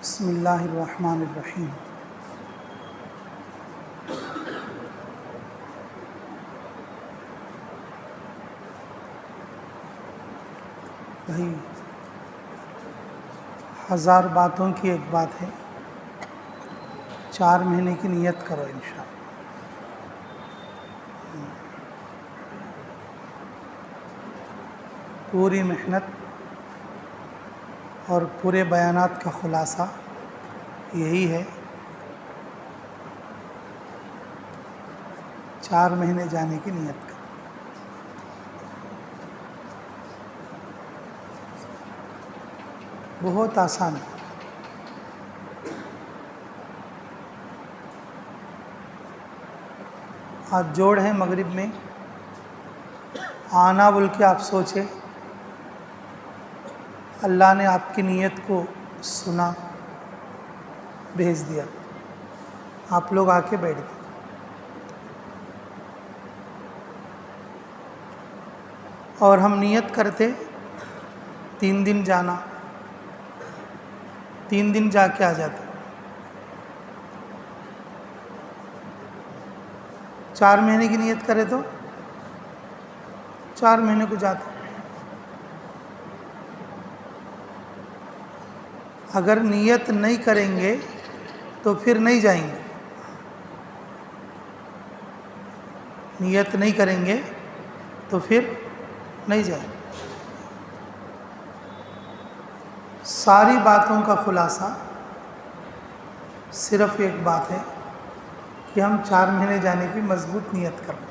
بسم اللہ الرحمن الرحیم۔ بھائی 1000 باتوں کی ایک بات ہے، 4 مہینے کی نیت کرو انشاءاللہ۔ پوری محنت اور پورے بیانات کا خلاصہ یہی ہے، 4 مہینے جانے کی نیت کرو۔ بہت آسان ہے۔ آج جوڑ ہے مغرب میں آنا بول کے آپ سوچے، اللہ نے آپ کی نیت کو سنا، بھیج دیا، آپ لوگ آ کے بیٹھ گئے۔ اور ہم نیت کرتے 3 دن جانا، 3 دن جا کے آ جاتے، 4 مہینے کی نیت کرے تو 4 مہینے کو جاتے۔ اگر نیت نہیں کریں گے تو پھر نہیں جائیں گے، نیت نہیں کریں گے تو پھر نہیں جائیں گے۔ ساری باتوں کا خلاصہ صرف ایک بات ہے کہ ہم 4 مہینے جانے کی مضبوط نیت کریں۔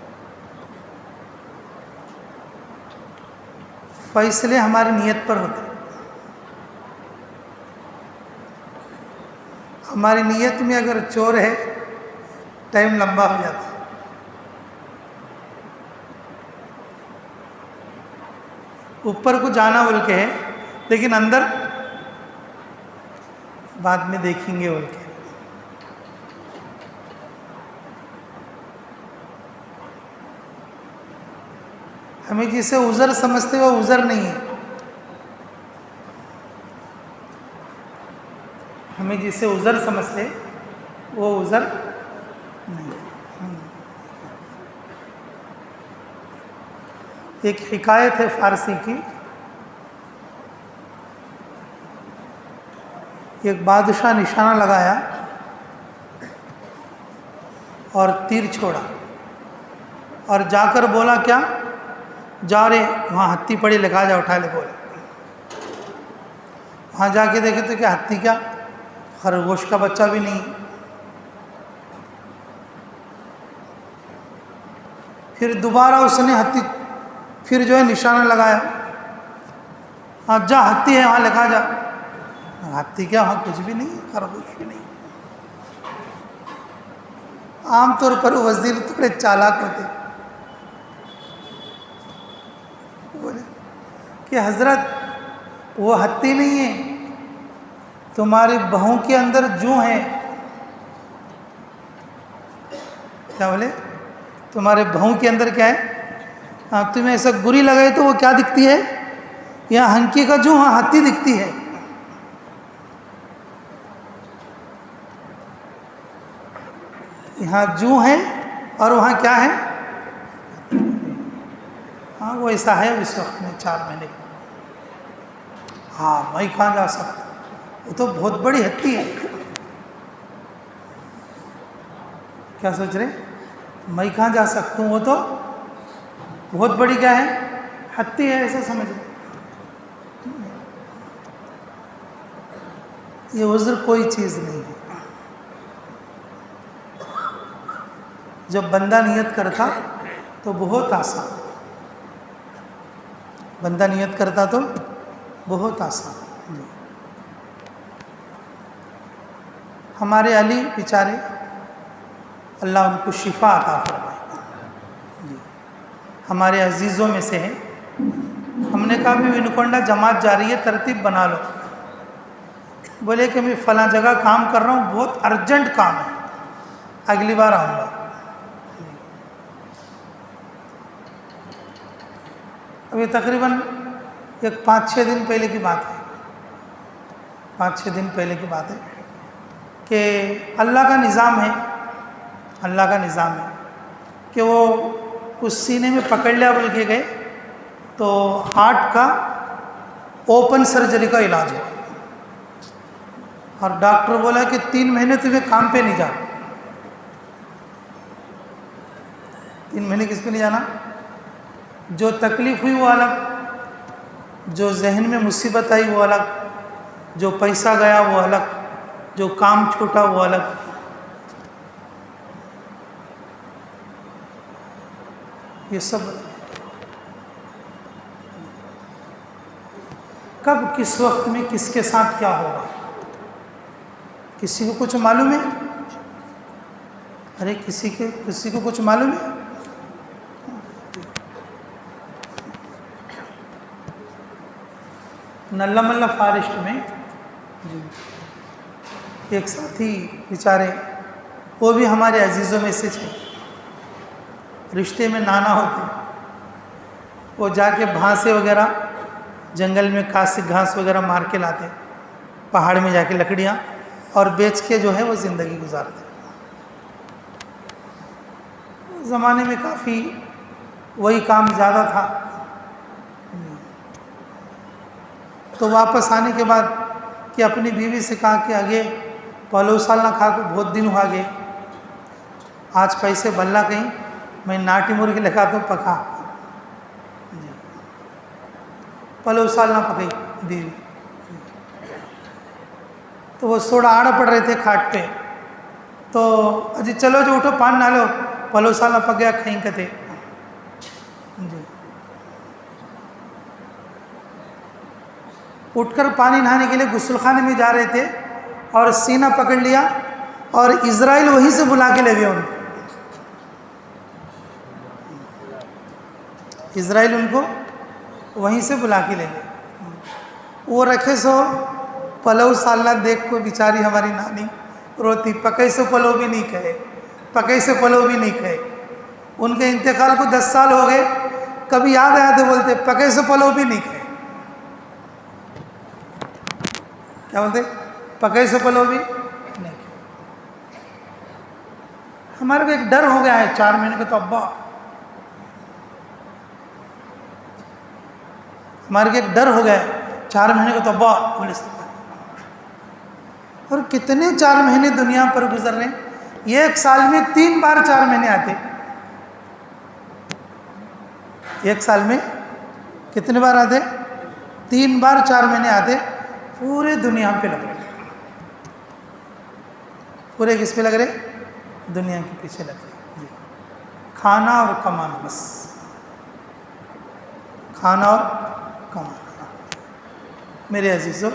فیصلے ہماری نیت پر ہوتے ہیں۔ ہماری نیت میں اگر چور ہے، ٹائم لمبا ہو جاتا ہے۔ اوپر کو جانا بول کے ہے، لیکن اندر بعد میں دیکھیں گے بول کے۔ ہمیں جسے عذر سمجھتے وہ عذر نہیں ہے، ہمیں جسے عذر سمجھتے وہ عذر نہیں ہے۔ ایک حکایت ہے فارسی کی، ایک بادشاہ نشانہ لگایا اور تیر چھوڑا اور جا کر بولا، کیا جا رہے وہاں ہتھی پڑی، لگا جا، اٹھا لے، بولے۔ وہاں جا کے دیکھے تو کیا ہتھی، کیا خرگوش کا بچہ بھی نہیں۔ پھر دوبارہ اس نے ہتھی پھر جو ہے نشانہ لگایا، ہاں جا ہتھی ہے وہاں لگا جا، ہتھی کیا وہاں کچھ بھی نہیں، خرگوش بھی نہیں۔ عام طور پر وزیر تھوڑے چالاک ہوتے، بولے کہ حضرت وہ ہتھی نہیں ہے، تمہاری بہوں کے اندر جوں ہے۔ کیا بولے؟ تمہارے بہوں کے اندر کیا ہے؟ تمہیں ایسا گری لگائے تو وہ کیا دکھتی ہے؟ یہاں ہنکی کا جوں، ہاں ہتھی دکھتی ہے۔ یہاں جوں ہے اور وہاں کیا ہے؟ ہاں وہ ایسا ہے اس وقت میں 4 مہینے کا۔ ہاں میں کہاں جا سکتا، وہ تو بہت بڑی ہتھی ہے۔ کیا سوچ رہے؟ میں کہاں جا سکتا ہوں، وہ تو بہت بڑی کیا ہے، ہتھی ہے، ایسا سمجھ رہے۔ یہ عذر کوئی چیز نہیں ہے۔ جب بندہ نیت کرتا تو بہت آسان، بندہ نیت کرتا تو بہت آسان. جی ہمارے علی بیچارے اللہ ان کو شفا عطا فرمائے. جی ہمارے عزیزوں میں سے ہیں. ہم نے کہا بھی ونکونڈا جماعت جا رہی ہے، ترتیب بنا لو. بولے کہ میں فلاں جگہ کام کر رہا ہوں، بہت ارجنٹ کام ہے، اگلی بار آؤں گا. ابھی تقریباً ایک 5-6 دن پہلے کی بات ہے، 5-6 دن پہلے کی بات ہے کہ اللہ کا نظام ہے، اللہ کا نظام ہے کہ وہ کچھ سینے میں پکڑ لیا بول کے گئے تو ہارٹ کا اوپن سرجری کا علاج ہوا. اور ڈاکٹر بولا کہ 3 مہینے تمہیں کام پہ نہیں جانا. 3 مہینے کس پہ نہیں جانا؟ جو تکلیف ہوئی وہ الگ، جو ذہن میں مصیبت آئی وہ الگ، جو پیسہ گیا وہ الگ، جو کام چھوٹا وہ الگ. یہ سب کب کس وقت میں کس کے ساتھ کیا ہوگا کسی کو کچھ معلوم ہے؟ ارے کسی کو کچھ معلوم ہے؟ نلہ ملہ فارسٹ میں جی ایک ساتھی بیچارے، وہ بھی ہمارے عزیزوں میں سے تھے، رشتے میں نانا ہوتے. وہ جا کے بھانسے وغیرہ جنگل میں گھاس وغیرہ مار کے لاتے، پہاڑ میں جا کے لکڑیاں، اور بیچ کے جو ہے وہ زندگی گزارتے. زمانے میں کافی وہی کام زیادہ تھا. تو واپس آنے کے بعد کہ اپنی بیوی سے کہا کہ آگے پلو سال نہ کھا کو بہت دن ہوا گئے، آج پیسے بلّا کہیں میں ناٹی مرغی لگاتا ہوں پکا. پلو سال نہ پکئی بیوی. تو وہ سوڑا آڑا پڑ رہے تھے کھاٹ پہ، تو اجی چلو جو اٹھو پان نہ لو، پلو سال نہ پک گیا کہیں کتے. جی اٹھ کر پانی نہانے کے لیے غسل خانے میں جا رہے تھے اور سینہ پکڑ لیا اور اسرائیل وہیں سے بلا کے لے گئے ان کو. اسرائیل ان کو وہیں سے بلا کے لے گئے. وہ رکھے سو پلو سالنا دیکھ کو بیچاری ہماری نانی روتی، پکے سے پلو بھی نہیں کہے، پکے سے پلو بھی نہیں کہے. ان کے انتقال کو 10 سال ہو گئے، کبھی یاد آیا تو بولتے پکے سے پلو بھی نہیں کہے. کیا بولتے؟ پکے سے پلو بھی نہیں کہے. ہمارے کو ایک ڈر ہو گیا ہے 4 مہینے کا، تو ابا ہمارے کو ایک ڈر ہو گیا ہے 4 مہینے کا، تو ابا پولیس. اور کتنے 4 مہینے دنیا پر گزر رہے ہیں. 1 سال میں 3 بار 4 مہینے آتے. 1 سال میں کتنے بار آتے؟ 3 بار 4 مہینے آتے. پورے دنیا پہ لگ رہے، پورے کس پہ لگ رہے؟ دنیا کے پیچھے لگ رہے. کھانا اور کمانا، بس کھانا اور کمانا. میرے عزیزو،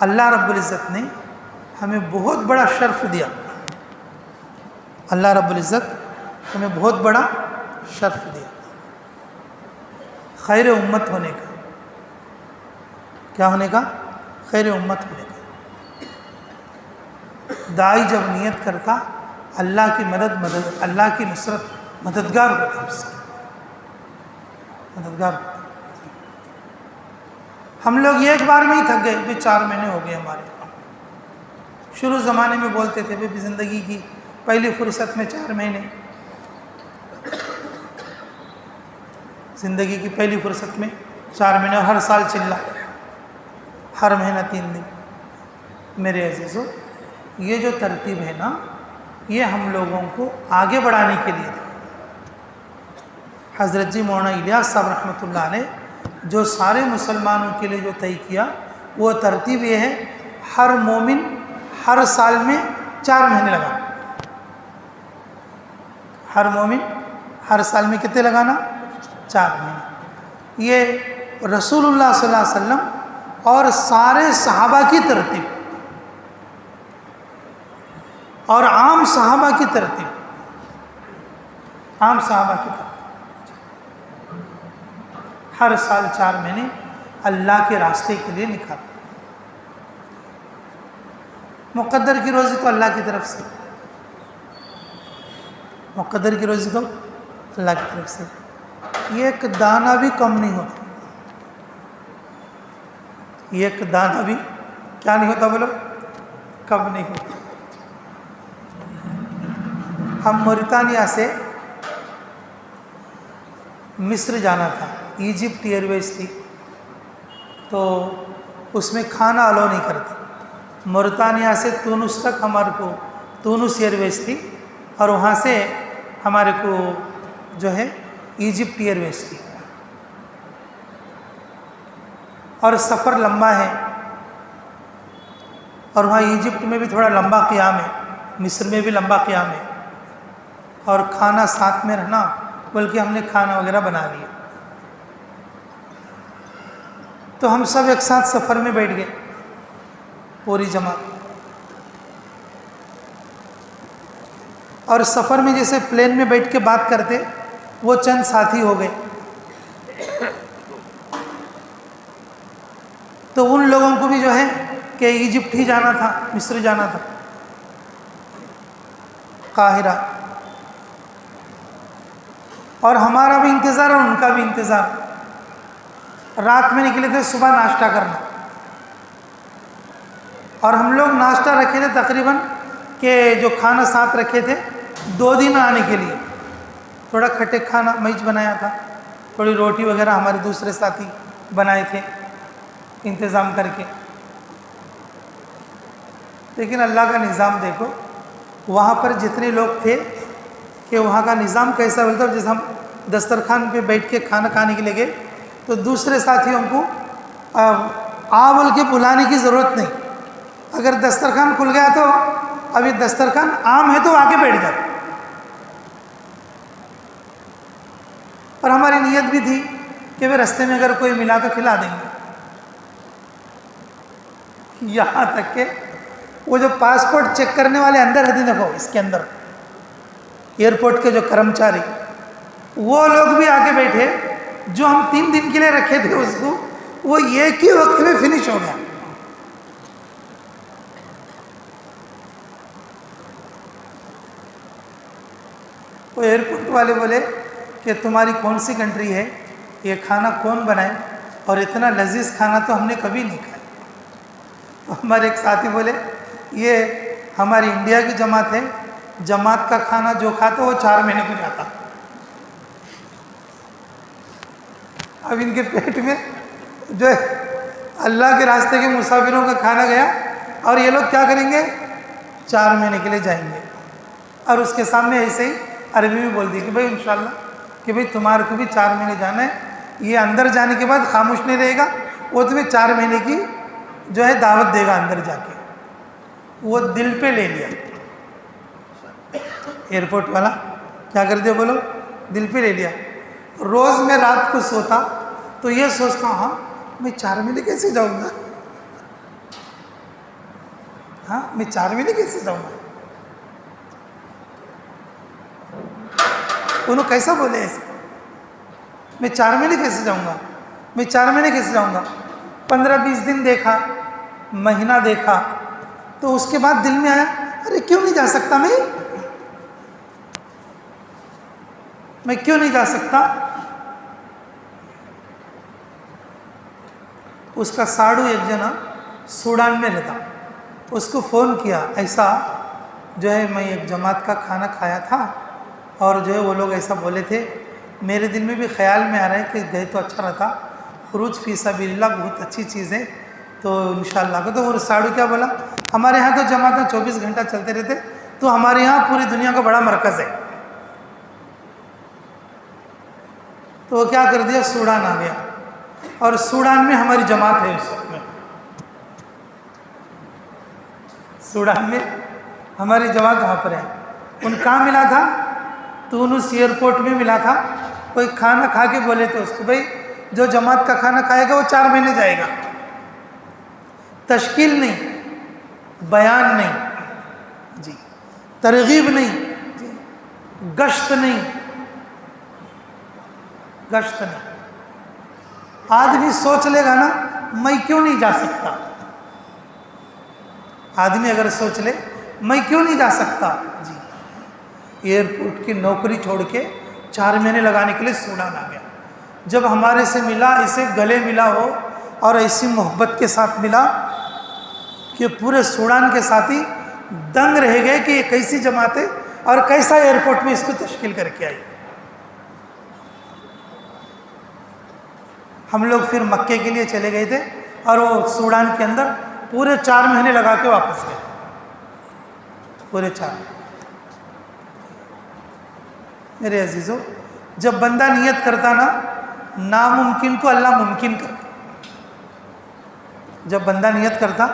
اللہ رب العزت نے ہمیں بہت بڑا شرف دیا. اللہ رب العزت ہمیں بہت بڑا شرف دیا، خیر امت ہونے کا. کیا ہونے کا؟ خیر امت ہونے کا. داعی جب نیت کرتا اللہ کی مدد اللہ کی نصرت، مددگار ہوتا ہے، اس کی مددگار ہوتا ہے. ہم لوگ ایک بار میں ہی تھک گئے بھی 4 مہینے ہو گئے ہمارے. شروع زمانے میں بولتے تھے بھی زندگی کی پہلی فرصت میں 4 مہینے، زندگی کی پہلی فرصت میں 4 مہینے، اور ہر سال چلا، ہر مہینہ 3 دن. میرے عزیزو، یہ جو ترتیب ہے نا، یہ ہم لوگوں کو آگے بڑھانے کے لیے تھا. حضرت جی مولانا الیاس صاحب رحمۃ اللہ علیہ جو سارے مسلمانوں کے لیے جو طے کیا، وہ ترتیب یہ ہے، ہر مومن ہر سال میں 4 مہینے لگانا. ہر مومن ہر سال میں کتنے لگانا؟ 4 مہینے. یہ رسول اللہ صلی اللہ علیہ وسلم اور سارے صحابہ کی ترتیب اور عام صحابہ کی ترتیب، عام صحابہ کی ترتیب، ہر سال 4 مہینے اللہ کے راستے کے لیے نکالا۔ مقدر کی روزی تو اللہ کی طرف سے، مقدر کی روزی تو اللہ کی طرف سے، ایک دانہ بھی کم نہیں ہوتا، ایک دانہ بھی کیا نہیں ہوتا بولو، کم نہیں ہوتا۔ ہم موریتانیہ سے مصر جانا تھا، ایجپٹ ایئر ویز تھی، تو اس میں کھانا الاؤ نہیں کرتے۔ موریتانیہ سے تونس تک ہمارے کو تونس ایئر ویز تھی، اور وہاں سے ہمارے کو جو ہے ایجپٹ ایئر ویز تھی، اور سفر لمبا ہے، اور وہاں ایجپٹ میں بھی تھوڑا لمبا قیام ہے، مصر میں بھی لمبا قیام ہے، اور کھانا ساتھ میں رہنا، بلکہ ہم نے کھانا وغیرہ بنا لیا۔ تو ہم سب ایک ساتھ سفر میں بیٹھ گئے، پوری جماعت، اور سفر میں جیسے پلین میں بیٹھ کے بات کرتے، وہ چند ساتھی ہو گئے، تو ان لوگوں کو بھی جو ہے کہ ایجپٹ ہی جانا تھا، مصر جانا تھا، قاہرہ، اور ہمارا بھی انتظار اور ان کا بھی انتظار۔ رات میں نکلے تھے صبح ناشتہ کرنا، اور ہم لوگ ناشتہ رکھے تھے تقریباً کہ جو کھانا ساتھ رکھے تھے 2 دن آنے کے لیے، تھوڑا کھٹے کھانا میچ بنایا تھا، تھوڑی روٹی وغیرہ ہمارے دوسرے ساتھی بنائے تھے انتظام کر کے۔ لیکن اللہ کا نظام دیکھو، وہاں پر جتنے لوگ تھے کہ وہاں کا نظام کیسا بولتا ہے، جیسے ہم دسترخوان پہ بیٹھ کے کھانا کھانے کے لیے گئے تو دوسرے ساتھیوں کو بول کے بلانے کی ضرورت نہیں، اگر دسترخوان کھل گیا تو ابھی دسترخوان عام ہے تو آ کے بیٹھ جاتے، اور ہماری نیت بھی تھی کہ وہ رستے میں اگر کوئی ملا تو کھلا دیں گے۔ یہاں تک کہ وہ جو پاسپورٹ چیک کرنے والے اندر رہتے، دیکھو اس کے اندر ایئرپورٹ کے جو کرمچاری، وہ لوگ بھی آ کے بیٹھے، جو ہم 3 دن کے لیے رکھے تھے اس کو، وہ ایک ہی وقت میں فنش ہو گیا۔ وہ ایئرپورٹ والے بولے کہ تمہاری کون سی کنٹری ہے، یہ کھانا کون بنائے، اور اتنا لذیذ کھانا تو ہم نے کبھی نہیں کھایا۔ ہمارے ایک ساتھی بولے یہ ہماری انڈیا کی جماعت ہے، جماعت کا کھانا جو کھاتا وہ 4 مہینے کو جاتا۔ اب ان کے پیٹ میں جو ہے اللہ کے راستے کے مسافروں کا کھانا گیا، اور یہ لوگ کیا کریں گے، 4 مہینے کے لیے جائیں گے، اور اس کے سامنے ایسے ہی عربی میں بول دی کہ بھائی انشاءاللہ کہ بھائی تمہارے کو بھی 4 مہینے جانا ہے، یہ اندر جانے کے بعد خاموش نہیں رہے گا، وہ تمہیں 4 مہینے کی جو ہے دعوت دے گا اندر جا کے۔ وہ دل پہ لے لیا، ایئرپورٹ والا کیا کر دیا بولو، دل پہ لے لیا۔ روز میں رات کو سوتا تو یہ سوچتا ہوں، ہاں میں 4 مہینے کیسے جاؤں گا، ہاں میں 4 مہینے کیسے جاؤں گا، انہوں کیسا بولے ایسے، میں 4 مہینے کیسے جاؤں گا، میں 4 مہینے کیسے جاؤں گا۔ 15-20 دن دیکھا، مہینہ دیکھا، تو اس کے بعد دل میں آیا ارے کیوں نہیں جا سکتا، میں کیوں نہیں جا سکتا۔ اس کا ساڑو ایک جنا سوڈان میں رہتا، اس کو فون کیا، ایسا جو ہے میں ایک جماعت کا کھانا کھایا تھا، اور جو ہے وہ لوگ ایسا بولے تھے، میرے دل میں بھی خیال میں آ رہا ہے کہ گئے تو اچھا رہتا، خروج فی سبیل اللہ بہت اچھی چیز ہے، تو انشاءاللہ کو۔ تو وہ ساڑو کیا بولا، ہمارے ہاں تو جماعتیں 24 گھنٹہ چلتے رہتے، تو ہمارے یہاں پوری دنیا کا بڑا مرکز ہے۔ تو وہ کیا کر دیا، سوڈان آ گیا، اور سوڈان میں ہماری جماعت ہے اس وقت میں، سوڈان میں ہماری جماعت وہاں پر ہے۔ ان کہاں ملا تھا، تونس ایئرپورٹ میں ملا تھا، کوئی کھانا کھا کے بولے تھے اس کو، بھائی جو جماعت کا کھانا کھائے گا وہ 4 مہینے جائے گا۔ تشکیل نہیں، بیان نہیں جی، ترغیب نہیں جی، گشت نہیں، گشت نہیں. آدمی سوچ لے گا نا میں کیوں نہیں جا سکتا، آدمی اگر سوچ لے میں کیوں نہیں جا سکتا جی، ایئرپورٹ کی نوکری چھوڑ کے 4 مہینے لگانے کے لیے سوڈان آ گیا. جب ہمارے سے ملا، اسے گلے ملا ہو اور ایسی محبت کے ساتھ ملا کہ پورے سوڈان کے ساتھی دنگ رہ گئے کہ یہ کیسی جماعت ہے اور کیسا ایئرپورٹ میں اس کو تشکیل کر کے آئی. ہم لوگ پھر مکے کے لیے چلے گئے تھے اور وہ سوڈان کے اندر پورے 4 مہینے لگا کے واپس گئے، پورے 4. میرے عزیزو، جب بندہ نیت کرتا نا، ناممکن کو اللہ ممکن کرتا. جب بندہ نیت کرتا،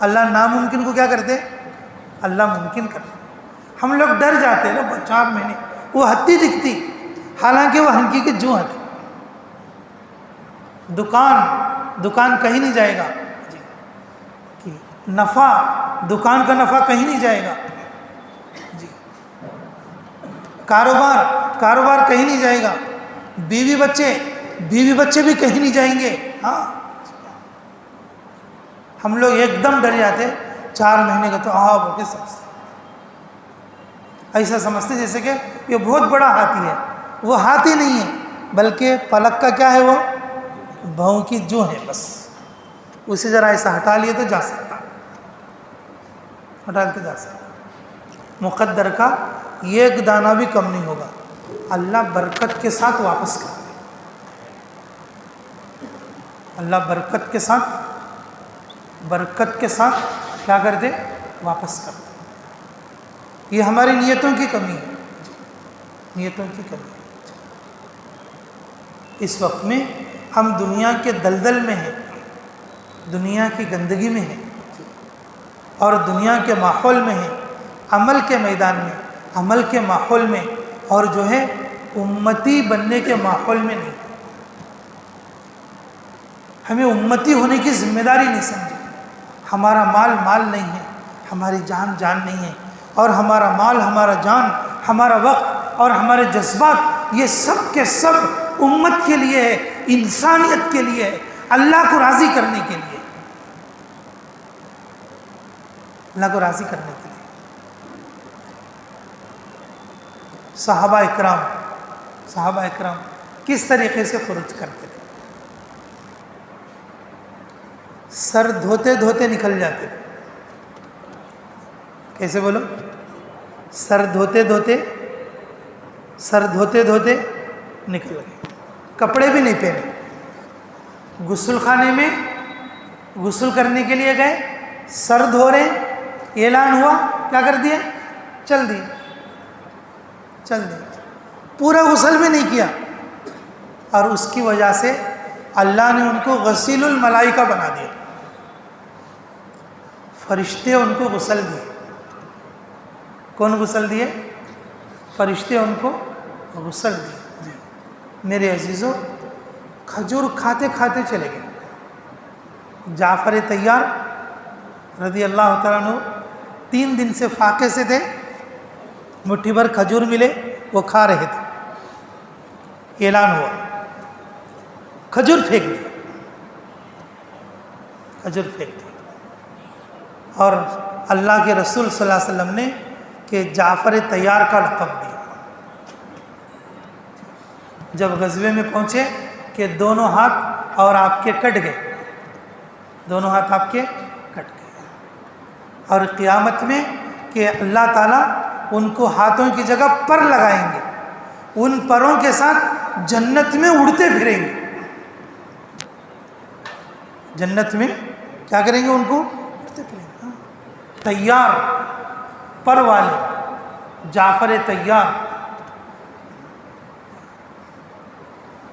اللہ ناممکن کو کیا کرتے؟ اللہ ممکن کرتے. ہم لوگ ڈر جاتے ہیں نا 4 مہینے، وہ ہتھی دکھتی حالانکہ وہ ہنکی کے جو ہتھی. دکان کہیں نہیں جائے گا جی، نفع، دکان کا نفع کہیں نہیں جائے گا جی، کاروبار کہیں نہیں جائے گا، بیوی بچے بھی کہیں نہیں جائیں گے. ہاں، ہم لوگ ایک دم ڈر جاتے 4 مہینے کا تو بول کے سمجھتے، ایسا سمجھتے جیسے کہ یہ بہت بڑا ہاتھی ہے. وہ ہاتھی نہیں ہے، بلکہ پلک کا کیا ہے، وہ بھاؤں کی جو ہے، بس اسے ذرا ایسا ہٹا لیے تو جا سکتا، ہٹا کے جا سکتا. مقدر کا ایک دانہ بھی کم نہیں ہوگا، اللہ برکت کے ساتھ واپس کر دے. اللہ برکت کے ساتھ کیا کر دے؟ واپس کر دے. یہ ہماری نیتوں کی کمی ہے، نیتوں کی کمی ہے. اس وقت میں ہم دنیا کے دلدل میں ہیں، دنیا کی گندگی میں ہیں اور دنیا کے ماحول میں ہیں، عمل کے میدان میں، عمل کے ماحول میں، اور جو ہے امتی بننے کے ماحول میں نہیں. ہمیں امتی ہونے کی ذمہ داری نہیں سمجھی. ہمارا مال نہیں ہے، ہماری جان نہیں ہے، اور ہمارا مال، ہمارا جان، ہمارا وقت اور ہمارے جذبات، یہ سب کے سب امت کے لیے ہے، انسانیت کے لیے ہے، اللہ کو راضی کرنے کے لیے، اللہ کو راضی کرنے کے لیے. صحابہ اکرام کس طریقے سے خروج کرتے تھے؟ سر دھوتے دھوتے نکل جاتے تھے. کیسے بولو؟ سر دھوتے دھوتے نکل گئے، کپڑے بھی نہیں پہنے. غسل خانے میں غسل کرنے کے لیے گئے، سر دھو رہے، اعلان ہوا، کیا کر دیا؟ چل دی. پورا غسل بھی نہیں کیا، اور اس کی وجہ سے اللہ نے ان کو غسیل الملائکہ بنا دیا. فرشتے ان کو غسل دیے. کون غسل دیے؟ فرشتے ان کو غسل دیے. میرے عزیزو، کھجور کھاتے کھاتے چلے گئے. جعفر طیار رضی اللہ تعالیٰ عنہ 3 دن سے فاقے سے تھے، مٹھی بھر کھجور ملے، وہ کھا رہے تھے. اعلان ہوا، کھجور پھینک دی. اور اللہ کے رسول صلی اللہ علیہ وسلم نے کہ جعفر طیار کا لقب دیا. جب غزوے میں پہنچے کہ دونوں ہاتھ اور آپ کے کٹ گئے، دونوں ہاتھ آپ کے کٹ گئے. اور قیامت میں کہ اللہ تعالیٰ ان کو ہاتھوں کی جگہ پر لگائیں گے، ان پروں کے ساتھ جنت میں اڑتے پھریں گے. جنت میں کیا کریں گے؟ ان کو اڑتے پھریں گے. طیار، پر والے، جعفر طیار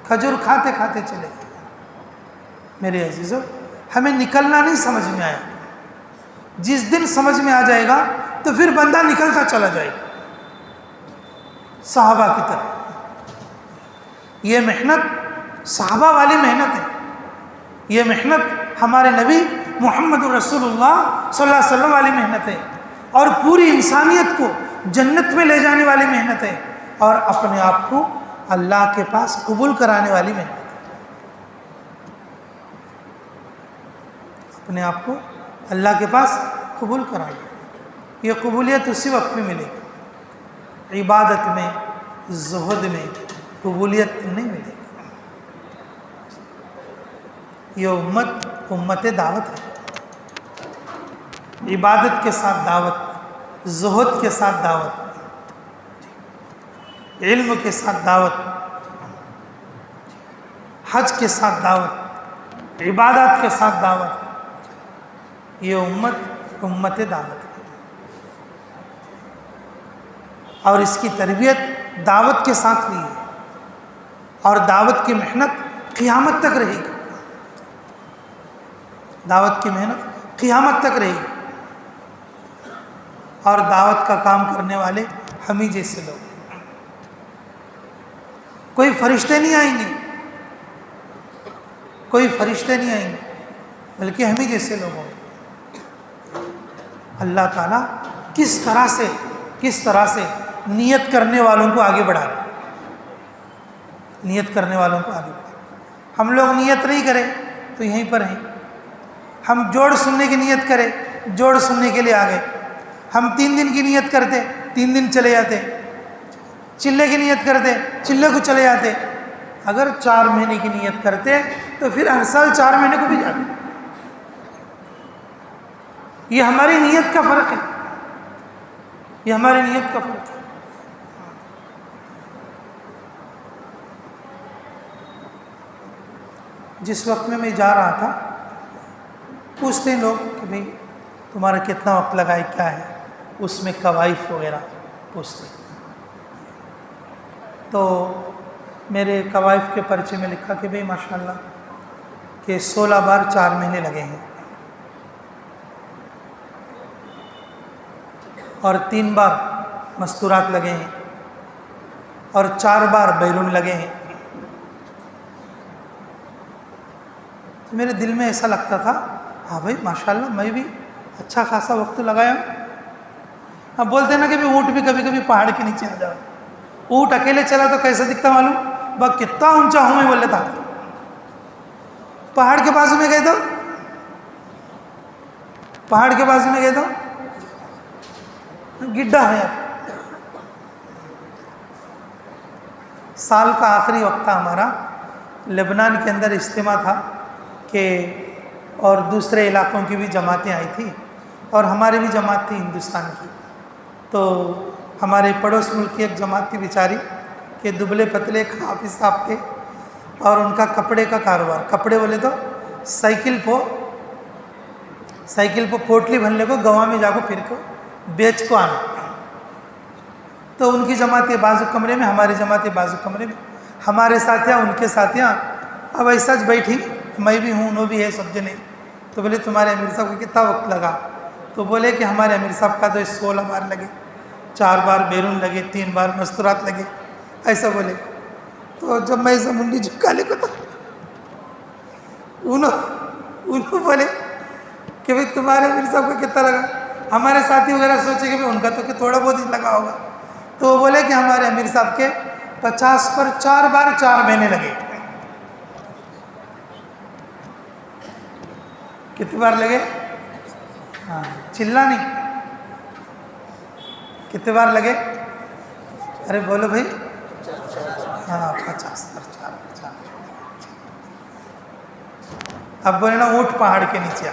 کھجور کھاتے کھاتے چلے گئے. میرے عزیزو، ہمیں نکلنا نہیں سمجھ میں آیا. جس دن سمجھ میں آ جائے گا تو پھر بندہ نکلتا چلا جائے گا صحابہ کی طرح. یہ محنت صحابہ والی محنت ہے. یہ محنت ہمارے نبی محمد رسول اللہ صلی اللہ علیہ وسلم والی محنت ہے، اور پوری انسانیت کو جنت میں لے جانے والی محنت ہے، اور اپنے آپ کو اللہ کے پاس قبول کرانے والی محنت ہے۔ اپنے آپ کو اللہ کے پاس قبول کرانا، یہ قبولیت اسی وقت میں ملے گی، عبادت میں، زہد میں قبولیت نہیں ملے گی۔ یہ امت دعوت ہے، عبادت کے ساتھ دعوت، زہد کے ساتھ دعوت، علم کے ساتھ دعوت، حج کے ساتھ دعوت، عبادات کے ساتھ دعوت، یہ امت دعوت ہے۔ اور اس کی تربیت دعوت کے ساتھ ہوئی ہے، اور دعوت کی محنت قیامت تک رہے گی، دعوت کی محنت قیامت تک رہے گی، اور دعوت کا کام کرنے والے ہم ہی جیسے لوگ ہیں۔ کوئی فرشتے نہیں آئیں گے، کوئی فرشتے نہیں آئیں گے، بلکہ ہم ہی جیسے لوگ ہوں گے۔ اللہ تعالیٰ کس طرح سے نیت کرنے والوں کو آگے بڑھا رہا ہے، نیت کرنے والوں کو آگے بڑھا رہا ہے۔ ہم لوگ نیت نہیں کریں تو یہیں پر ہیں، ہم جوڑ سننے کی نیت کریں، جوڑ سننے کے لیے آگے، ہم 3 دن کی نیت کرتے 3 دن چلے جاتے، چلے کی نیت کرتے چلے کو چلے جاتے، اگر 4 مہینے کی نیت کرتے تو پھر ہر سال 4 مہینے کو بھی جاتے۔ یہ ہماری نیت کا فرق ہے، یہ ہماری نیت کا فرق ہے۔ جس وقت میں جا رہا تھا پوچھتے ہیں لوگ کہ بھئی تمہارا کتنا وقت لگا ہے، کیا ہے، اس میں کوائف وغیرہ پوچھتے ہیں۔ تو میرے کوائف کے پرچے میں لکھا کہ بھئی ماشاءاللہ کہ 16 بار 4 مہینے لگے ہیں، اور 3 بار مستورات لگے ہیں، اور 4 بار بیرون لگے ہیں۔ تو میرے دل میں ایسا لگتا تھا، ہاں بھائی ماشاءاللہ میں بھی اچھا خاصا وقت لگایا ہوں۔ اب بولتے ہیں نا کہ اونٹ بھی کبھی کبھی پہاڑ کے نیچے آ جاؤ، اونٹ اکیلے چلا تو کیسا دکھتا معلوم، بس کتنا اونچا ہوں میں بول لیتا، پہاڑ کے بازو میں گئے تو گڈھا ہے۔ سال کا آخری وقت تھا ہمارا، لبنان کے اندر اجتماع تھا کہ اور دوسرے علاقوں کی بھی جماعتیں آئی تھیں، اور ہماری بھی جماعت تھی ہندوستان کی۔ تو ہمارے پڑوس ملک کی ایک جماعت تھی بیچاری کہ دبلے پتلے ایک حافظ صاحب تھے، اور ان کا کپڑے کا کاروبار، کپڑے بولے تو سائیکل پہ پوٹلی بھرنے کو گوا میں جا کو پھر کو بیچ کو آنا۔ تو ان کی جماعتیں بازو کمرے میں، ہماری جماعتیں بازو کمرے میں، ہمارے ساتھیاں ان کے ساتھیاں اب ایسا بیٹھی، میں بھی ہوں انہوں بھی ہے سب جنے۔ تو بولے تمہارے امیر صاحب کو کتنا وقت لگا؟ تو بولے کہ ہمارے امیر صاحب کا تو 16 بار لگے، 4 بار بیرون لگے، 3 بار مستورات لگے، ایسا بولے۔ تو جب میں ایسا منڈی جھکا لے کو تھا، انہوں بولے کہ بھئی تمہارے امیر صاحب کو کتنا لگا؟ ہمارے ساتھی وغیرہ سوچے کہ ان کا تو کہ تھوڑا بہت ہی لگا ہوگا۔ تو وہ بولے کہ ہمارے امیر صاحب کے 50 پر 4 بار 4 مہینے لگے۔ کتنی بار لگے؟ ہاں چلا نہیں، کتنے بار لگے؟ ارے بولو بھائی، ہاں 50 پر 4۔ اب بولے نا اونٹ پہاڑ کے نیچے آ،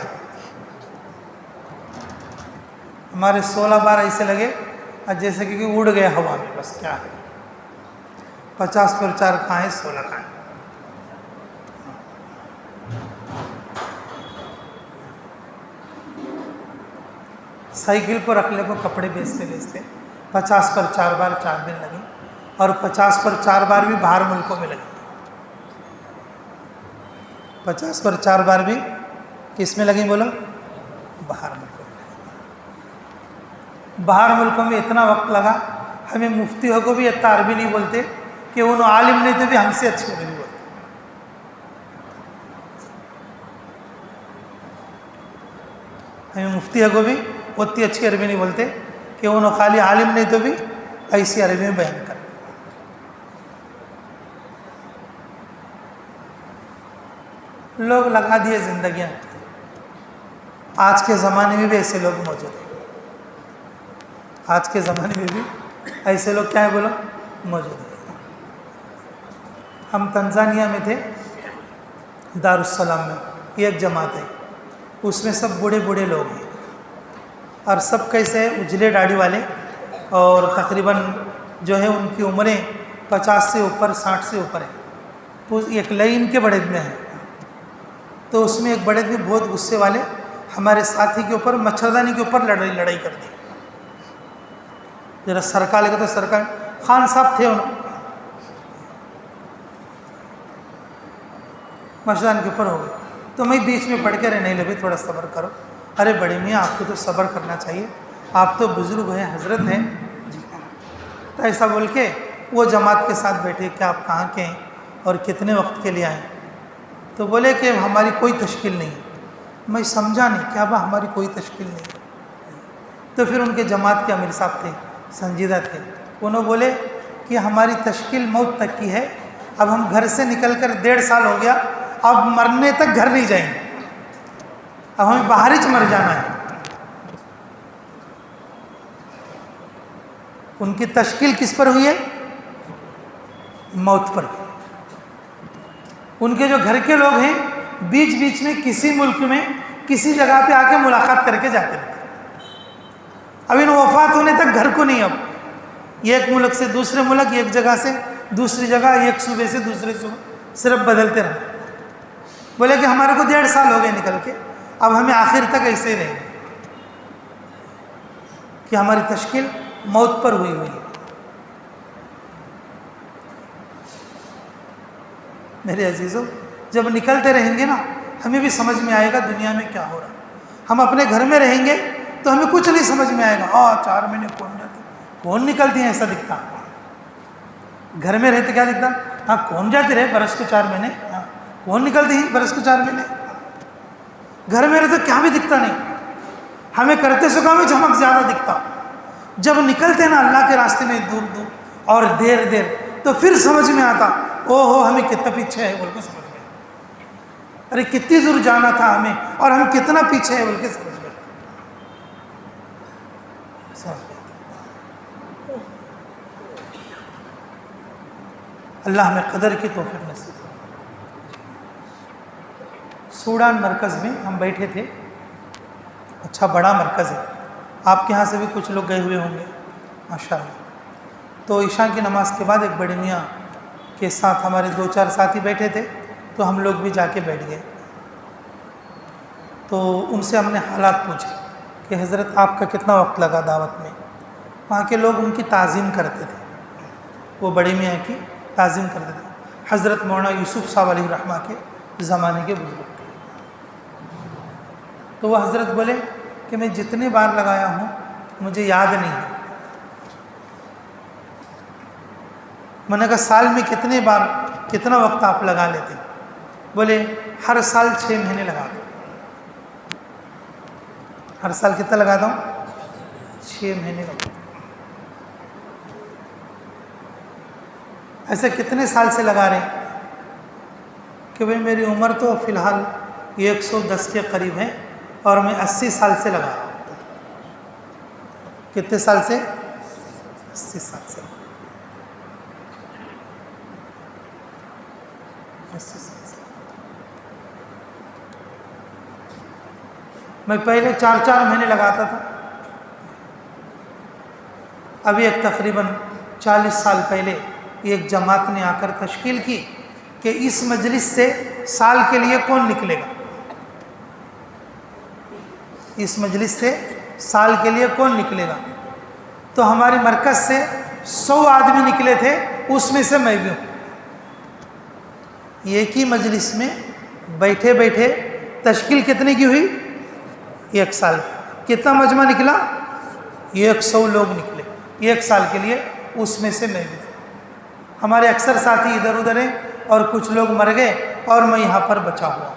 ہمارے 16 بار ایسے لگے اور جیسے کہ اڑ گئے ہوا میں، بس کیا ہے، 50 پر 4 کہاں ہے، 16 کہاں ہے۔ سائیکل پر رکھ لے کو کپڑے بیچتے 50 پر 4 بار 4 دن لگے، اور 50 پر 4 بار بھی باہر ملکوں میں لگے۔ 50 پر 4 بار بھی کس میں لگیں بولو؟ باہر ملکوں میں۔ باہر ملکوں میں اتنا وقت لگا، ہمیں مفتی ہو کو بھی اتنا عربی نہیں بولتے کہ انہوں عالم نہیں تھے بھی ہم سے اچھے عربی بولتے۔ ہمیں مفتی ہے کو بھی اتنی اچھی عربی نہیں بولتے کہ انہوں خالی عالم نہیں تو بھی ایسی عربی میں بیان کر. لوگ لگا دیے زندگیاں. آج کے زمانے میں بھی ایسے لوگ موجود ہیں. آج کے زمانے میں بھی ایسے لوگ کیا ہے بولو موجود ہیں. ہم تنزانیہ میں تھے دارالسلام میں. یہ ایک جماعت ہے, اس میں سب بوڑھے بوڑھے لوگ ہیں اور سب کیسے اجلے داڑھی والے, اور تقریباً جو ہے ان کی عمریں 50 سے اوپر 60 سے اوپر ہیں. ایک لائن کے بڑے میں ہیں. تو اس میں ایک بڑے بھی بہت غصے والے ہمارے ساتھی کے اوپر مچھردانی کے اوپر لڑائی کر دی. ذرا سرکار لے کے تو سرکار خان صاحب تھے انہوں مچھردانی کے اوپر ہو گئے. تو میں بیچ میں پڑھ کے رہنے لگے تھوڑا صبر کرو. ارے بڑے میاں آپ کو تو صبر کرنا چاہیے, آپ تو بزرگ ہیں حضرت ہیں. جی تو ایسا بول کے وہ جماعت کے ساتھ بیٹھے کہ آپ کہاں کے ہیں اور کتنے وقت کے لیے آئیں. تو بولے کہ ہماری کوئی تشکیل نہیں. میں سمجھا نہیں کیا با ہماری کوئی تشکیل نہیں. تو پھر ان کے جماعت کے امیر صاحب تھے, سنجیدہ تھے, انہوں بولے کہ ہماری تشکیل موت تک کی ہے. اب ہم گھر سے نکل کر 1.5 سال ہو گیا, اب مرنے تک گھر نہیں جائیں گے, اب ہمیں باہر ہی مر جانا ہے. ان کی تشکیل کس پر ہوئی ہے؟ موت پر. ان کے جو گھر کے لوگ ہیں بیچ بیچ میں کسی ملک میں کسی جگہ پہ آ کے ملاقات کر کے جاتے رہتے. اب ان وفات ہونے تک گھر کو نہیں. اب ایک ملک سے دوسرے ملک, ایک جگہ سے دوسری جگہ, ایک صوبے سے دوسرے صوبے, صرف بدلتے رہے. بولے کہ ہمارے کو 1.5 سال ہو گئے نکل کے, اب ہمیں آخر تک ایسے ہی رہیں گے کہ ہماری تشکیل موت پر ہوئی ہے. میرے عزیزوں, جب نکلتے رہیں گے نا ہمیں بھی سمجھ میں آئے گا دنیا میں کیا ہو رہا ہے. ہم اپنے گھر میں رہیں گے تو ہمیں کچھ نہیں سمجھ میں آئے گا. 4 مہینے کون جاتے, کون نکلتی ہیں, ایسا دکھتا. گھر میں رہتے کیا دکھتا, ہاں کون جاتے رہے برس کو 4 مہینے, ہاں کون نکلتی ہیں برس کو 4 مہینے. گھر میں رہتے کیا بھی دکھتا نہیں. ہمیں کرتے سو کام میں چمک زیادہ دکھتا. جب نکلتے نا اللہ کے راستے میں دور دور اور دیر دیر, تو پھر سمجھ میں آتا او ہو ہمیں کتنا پیچھے ہے بول کے سمجھ میں. ارے کتنی دور جانا تھا ہمیں اور ہم کتنا پیچھے ہے بول کے سمجھ میں. اللہ ہمیں قدر کی توفیق نصیب. سوڈان مرکز میں ہم بیٹھے تھے. اچھا بڑا مرکز ہے, آپ کے ہاں سے بھی کچھ لوگ گئے ہوئے ہوں گے ماشاءاللہ. تو عشاء کی نماز کے بعد ایک بڑے میاں کے ساتھ ہمارے 2-4 ساتھی بیٹھے تھے, تو ہم لوگ بھی جا کے بیٹھ گئے. تو ان سے ہم نے حالات پوچھے کہ حضرت آپ کا کتنا وقت لگا دعوت میں. وہاں کے لوگ ان کی تعظیم کرتے تھے, وہ بڑے میاں کی تعظیم کرتے تھے. حضرت مولانا یوسف صاحب علیہ رحمہ کے زمانے کے بزرگ تھے. تو وہ حضرت بولے کہ میں جتنے بار لگایا ہوں مجھے یاد نہیں ہے. میں نے کہا سال میں کتنے بار کتنا وقت آپ لگا لیتے؟ بولے ہر سال 6 مہینے لگاتا ہوں. ہر سال کتنا لگاتا ہوں؟ 6 مہینے لگاتا ہوں. ایسے کتنے سال سے لگا رہے ہیں؟ کہ بھئی میری عمر تو فی الحال 110 کے قریب ہے اور میں 80 سال سے لگا رہا ہوں. کتنے سال سے؟ 80 سال سے. 80 سال سے. میں پہلے 4 مہینے لگاتا تھا. ابھی ایک تقریباً 40 سال پہلے ایک جماعت نے آ کر تشکیل کی کہ اس مجلس سے سال کے لیے کون نکلے گا. اس مجلس سے سال کے لیے کون نکلے گا. تو ہمارے مرکز سے 100 آدمی نکلے تھے, اس میں سے میں بھی ہوں. ایک ہی مجلس میں بیٹھے بیٹھے تشکیل کتنے کی ہوئی؟ 1 سال. کتنا مجمع نکلا؟ 100 لوگ نکلے 1 سال کے لیے, اس میں سے میں بھی تھا. ہمارے اکثر ساتھی ادھر ادھر ہیں اور کچھ لوگ مر گئے اور میں یہاں پر بچا ہوا.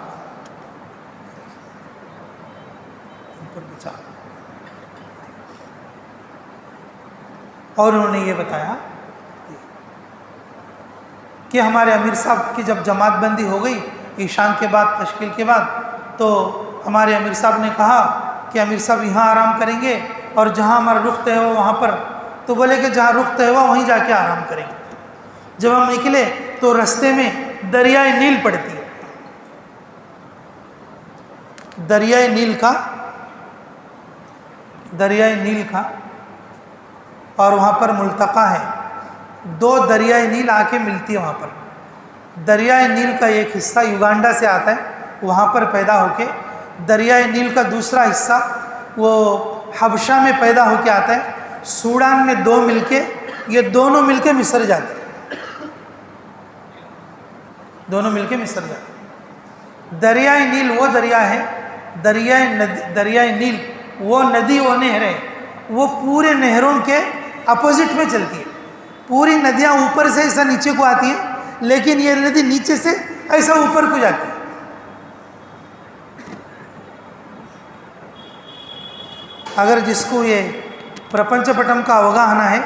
اور انہوں نے یہ بتایا کہ ہمارے امیر صاحب کی جب جماعت بندی ہو گئی عشاء کے بعد تشکیل کے بعد، تو ہمارے امیر صاحب نے کہا کہ امیر صاحب یہاں آرام کریں گے اور جہاں ہمارا رخ طے ہوا وہاں پر، تو بولے کہ جہاں رخ طے ہوا وہیں جا کے آرام کریں گے۔ جب ہم نکلے تو رستے میں دریائے نیل پڑتی ہے، دریائے نیل کا اور وہاں پر ملتقا ہے، دو دریائے نیل آ کے ملتی ہے وہاں پر۔ دریائے نیل کا ایک حصہ یوگانڈا سے آتا ہے، وہاں پر پیدا ہو کے دریائے نیل کا دوسرا حصہ وہ حبشہ میں پیدا ہو کے آتا ہے، سوڈان میں دو مل کے، یہ دونوں مل کے مصر جاتے ہیں، دونوں مل کے مصر جاتے ہیں۔ دریائے نیل وہ دریا ہے، دریائے نیل وہ ندی، وہ نہر ہے، وہ پورے نہروں کے اپوزٹ میں چلتی ہے۔ پوری ندیاں اوپر سے ایسا نیچے کو آتی ہیں، لیکن یہ ندی نیچے سے ایسا اوپر کو جاتی ہے۔ اگر جس کو یہ پرپنچ پٹم کا اوگاہنا ہے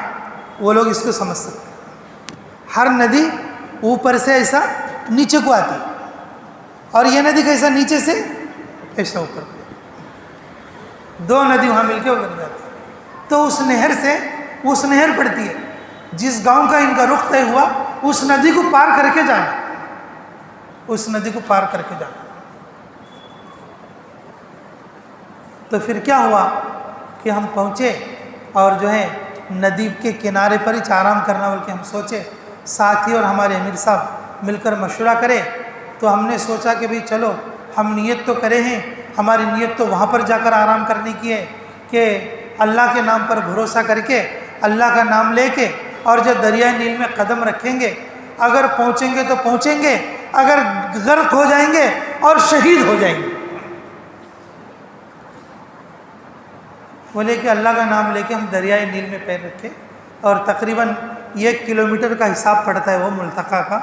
وہ لوگ اس کو سمجھ سکتے ہیں۔ ہر ندی اوپر سے ایسا نیچے کو آتی ہے، اور یہ ندی کیسا نیچے سے ایسا اوپر کو، دو ندی وہاں مل کے ادھر جاتی ہے۔ تو اس نہر پڑتی ہے، جس گاؤں کا ان کا رخ طے ہوا اس ندی کو پار کر کے جانا، اس ندی کو پار کر کے جانا۔ تو پھر کیا ہوا کہ ہم پہنچے اور جو ہے ندی کے کنارے پر ہی آرام کرنا بلکہ ہم سوچے، ساتھی اور ہمارے امیر صاحب مل کر مشورہ کرے، تو ہم نے سوچا کہ بھئی چلو ہم نیت تو کرے ہیں، ہماری نیت تو وہاں پر جا کر آرام کرنے کی ہے کہ اللہ کے نام پر بھروسہ کر کے، اللہ کا نام لے کے، اور جب دریائے نیل میں قدم رکھیں گے، اگر پہنچیں گے تو پہنچیں گے، اگر غرق ہو جائیں گے اور شہید ہو جائیں گے۔ بولے کہ اللہ کا نام لے کے ہم دریائے نیل میں پیر رکھے، اور تقریباً 1 کلومیٹر کا حساب پڑتا ہے وہ ملتقا کا،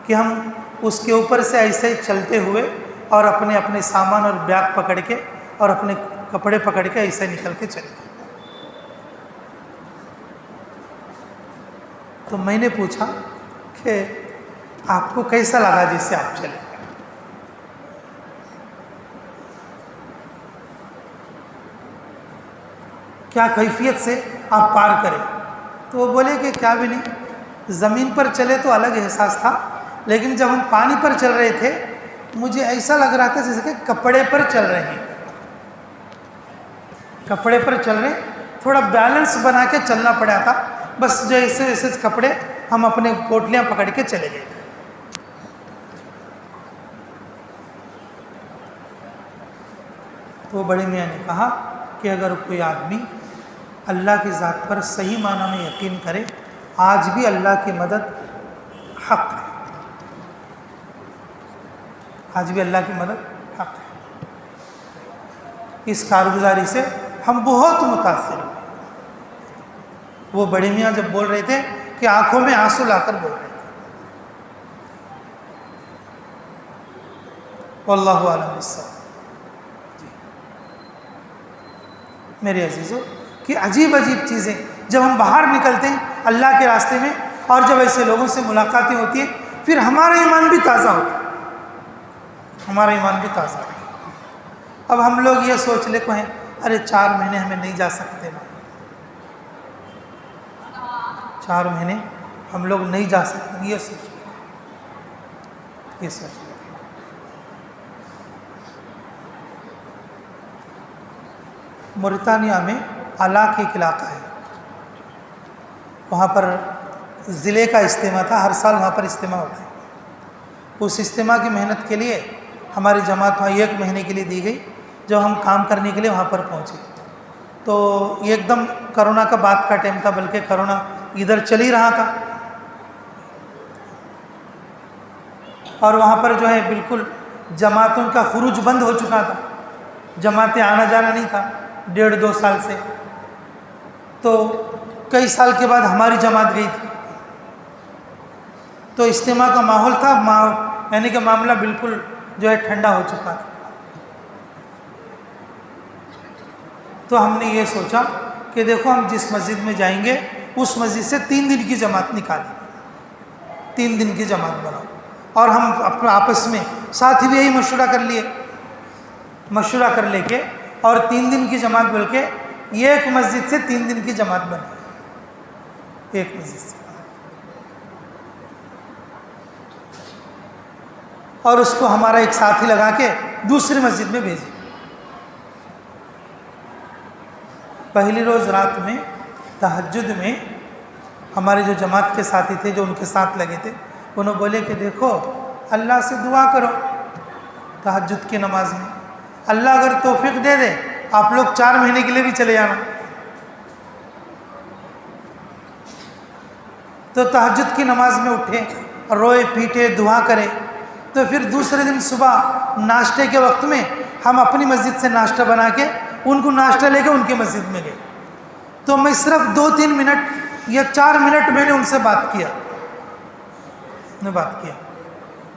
کہ ہم اس کے اوپر سے ایسے چلتے ہوئے اور اپنے سامان اور بیگ پکڑ کے اور اپنے کپڑے پکڑ کے ایسے نکل کے چلے۔ تو میں نے پوچھا کہ آپ کو کیسا لگا جس سے آپ چلے؟ کیا کیفیت سے آپ پار کریں؟ تو وہ بولے کہ کیا بھی نہیں، زمین پر چلے تو الگ احساس تھا، لیکن جب ہم پانی پر چل رہے تھے مجھے ایسا لگ رہا تھا جیسے کہ کپڑے پر چل رہے ہیں، کپڑے پر چل رہے، تھوڑا بیلنس بنا کے چلنا پڑا تھا، بس جو ایسے کپڑے ہم اپنے پوٹلیاں پکڑ کے چلے گئے۔ تو بڑے میاں نے کہا کہ اگر کوئی آدمی اللہ کی ذات پر صحیح معنی میں یقین کرے، آج بھی اللہ کی مدد حق ہے، آج بھی اللہ کی مدد حق ہے۔ اس کارگزاری سے ہم بہت متاثر ہوئے۔ وہ بڑے میاں جب بول رہے تھے کہ آنکھوں میں آنسو لا کر بول رہے تھے۔ واللہ اعلم بالصواب۔ میرے عزیزو کہ عجیب عجیب چیزیں جب ہم باہر نکلتے ہیں اللہ کے راستے میں، اور جب ایسے لوگوں سے ملاقاتیں ہوتی ہیں، پھر ہمارا ایمان بھی تازہ ہوتا ہے، ہمارا ایمان بھی تازہ ہوتا ہے۔ اب ہم لوگ یہ سوچ لے ہیں ارے 4 مہینے ہمیں نہیں جا سکتے نا، 4 مہینے ہم لوگ نہیں جا سکتے، یہ سوچ لے۔ موریتانیہ میں علاق ایک علاقہ ہے، وہاں پر ضلع کا اجتماع تھا، ہر سال وہاں پر اجتماع ہوتا ہے۔ اس اجتماع کی محنت کے لیے ہماری جماعت وہاں 1 مہینے کے لیے دی گئی۔ جب ہم کام کرنے کے لیے وہاں پر پہنچے تو ایک دم کرونا کا بعد کا ٹائم تھا، بلکہ کرونا ادھر چل ہی رہا تھا، اور وہاں پر جو ہے بالکل جماعتوں کا خروج بند ہو چکا تھا، جماعتیں آنا جانا نہیں تھا 1.5-2 سال سے۔ تو کئی سال کے بعد ہماری جماعت گئی تھی، تو اجتماع کا ماحول تھا، یعنی کہ معاملہ بالکل جو ہے ٹھنڈا ہو چکا تھا۔ تو ہم نے یہ سوچا کہ دیکھو ہم جس مسجد میں جائیں گے اس مسجد سے 3 دن کی جماعت نکالی، 3 دن کی جماعت بناؤ، اور ہم اپنا آپس میں ساتھی بھی یہی مشورہ کر لے کے اور 3 دن کی جماعت بول کے یہ ایک مسجد سے 3 دن کی جماعت بنائی، ایک مسجد سے، اور اس کو ہمارا ایک ساتھی لگا کے دوسری مسجد میں بھیجی۔ پہلی روز رات میں تہجد میں ہمارے جو جماعت کے ساتھی تھے، جو ان کے ساتھ لگے تھے، انہوں بولے کہ دیکھو اللہ سے دعا کرو تہجد کی نماز میں، اللہ اگر توفیق دے دے آپ لوگ 4 مہینے کے لیے بھی چلے جانا۔ تو تہجد کی نماز میں اٹھے، روئے پیٹے دعا کرے، تو پھر دوسرے دن صبح ناشتے کے وقت میں ہم اپنی مسجد سے ناشتہ بنا کے ان کو ناشتہ لے کے ان کی مسجد میں گئے۔ تو میں صرف 2-3 منٹ یا 4 منٹ میں نے ان سے بات کیا،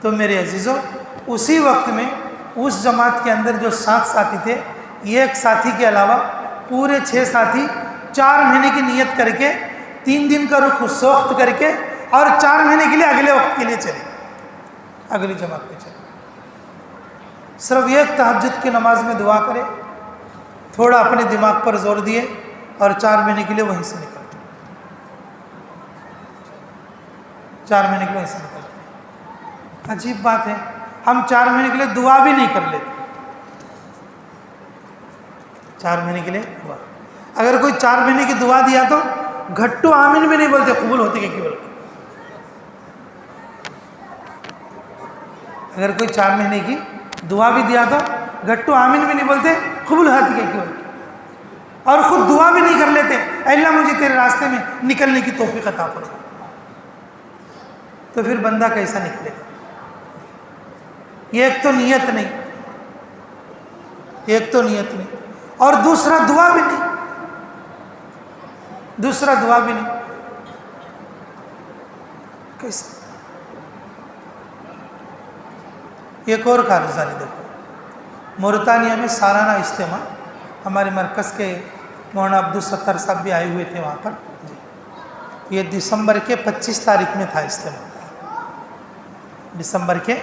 تو میرے عزیزو اسی وقت میں اس جماعت کے اندر جو 7 ساتھی تھے، ایک ساتھی کے علاوہ پورے 6 ساتھی 4 مہینے کی نیت کر کے 3 دن کا رخ سوخت کر کے اور 4 مہینے کے لیے اگلے وقت کے لیے چلے، اگلی جماعت میں چلے۔ صرف ایک تہجد کی نماز میں دعا کرے، تھوڑا اپنے دماغ پر زور دیے اور 4 مہینے کے لیے وہیں سے نکل گئے، 4 مہینے کے لیے وہیں سے نکل گئے۔ عجیب بات ہے، ہم 4 مہینے کے لیے دعا بھی نہیں کر لیتے، 4 مہینے کے لیے دعا، اگر کوئی 4 مہینے کی دعا دیا تو گھٹو آمین بھی نہیں بولتے، قبول ہوتی کہ بولتے۔ اگر کوئی 4 مہینے کی دعا بھی دیا تو گھٹو آمین بھی نہیں بولتے، قبول ہوتی کہ بولتے، اور خود دعا بھی نہیں کر لیتے، اے اللہ مجھے تیرے راستے میں نکلنے کی توفیق عطا فرما۔ تو پھر بندہ کیسا نکلے گا؟ یہ ایک تو نیت نہیں، اور دوسرا دعا بھی نہیں، کیسا؟ ایک اور کارگزاری دیکھو، موریتانیہ میں سالانہ اجتماع، ہمارے مرکز کے مولانا عبدالستار صاحب بھی آئے ہوئے تھے وہاں پر، یہ دسمبر کے 25 تاریخ میں تھا اجتماع، دسمبر کے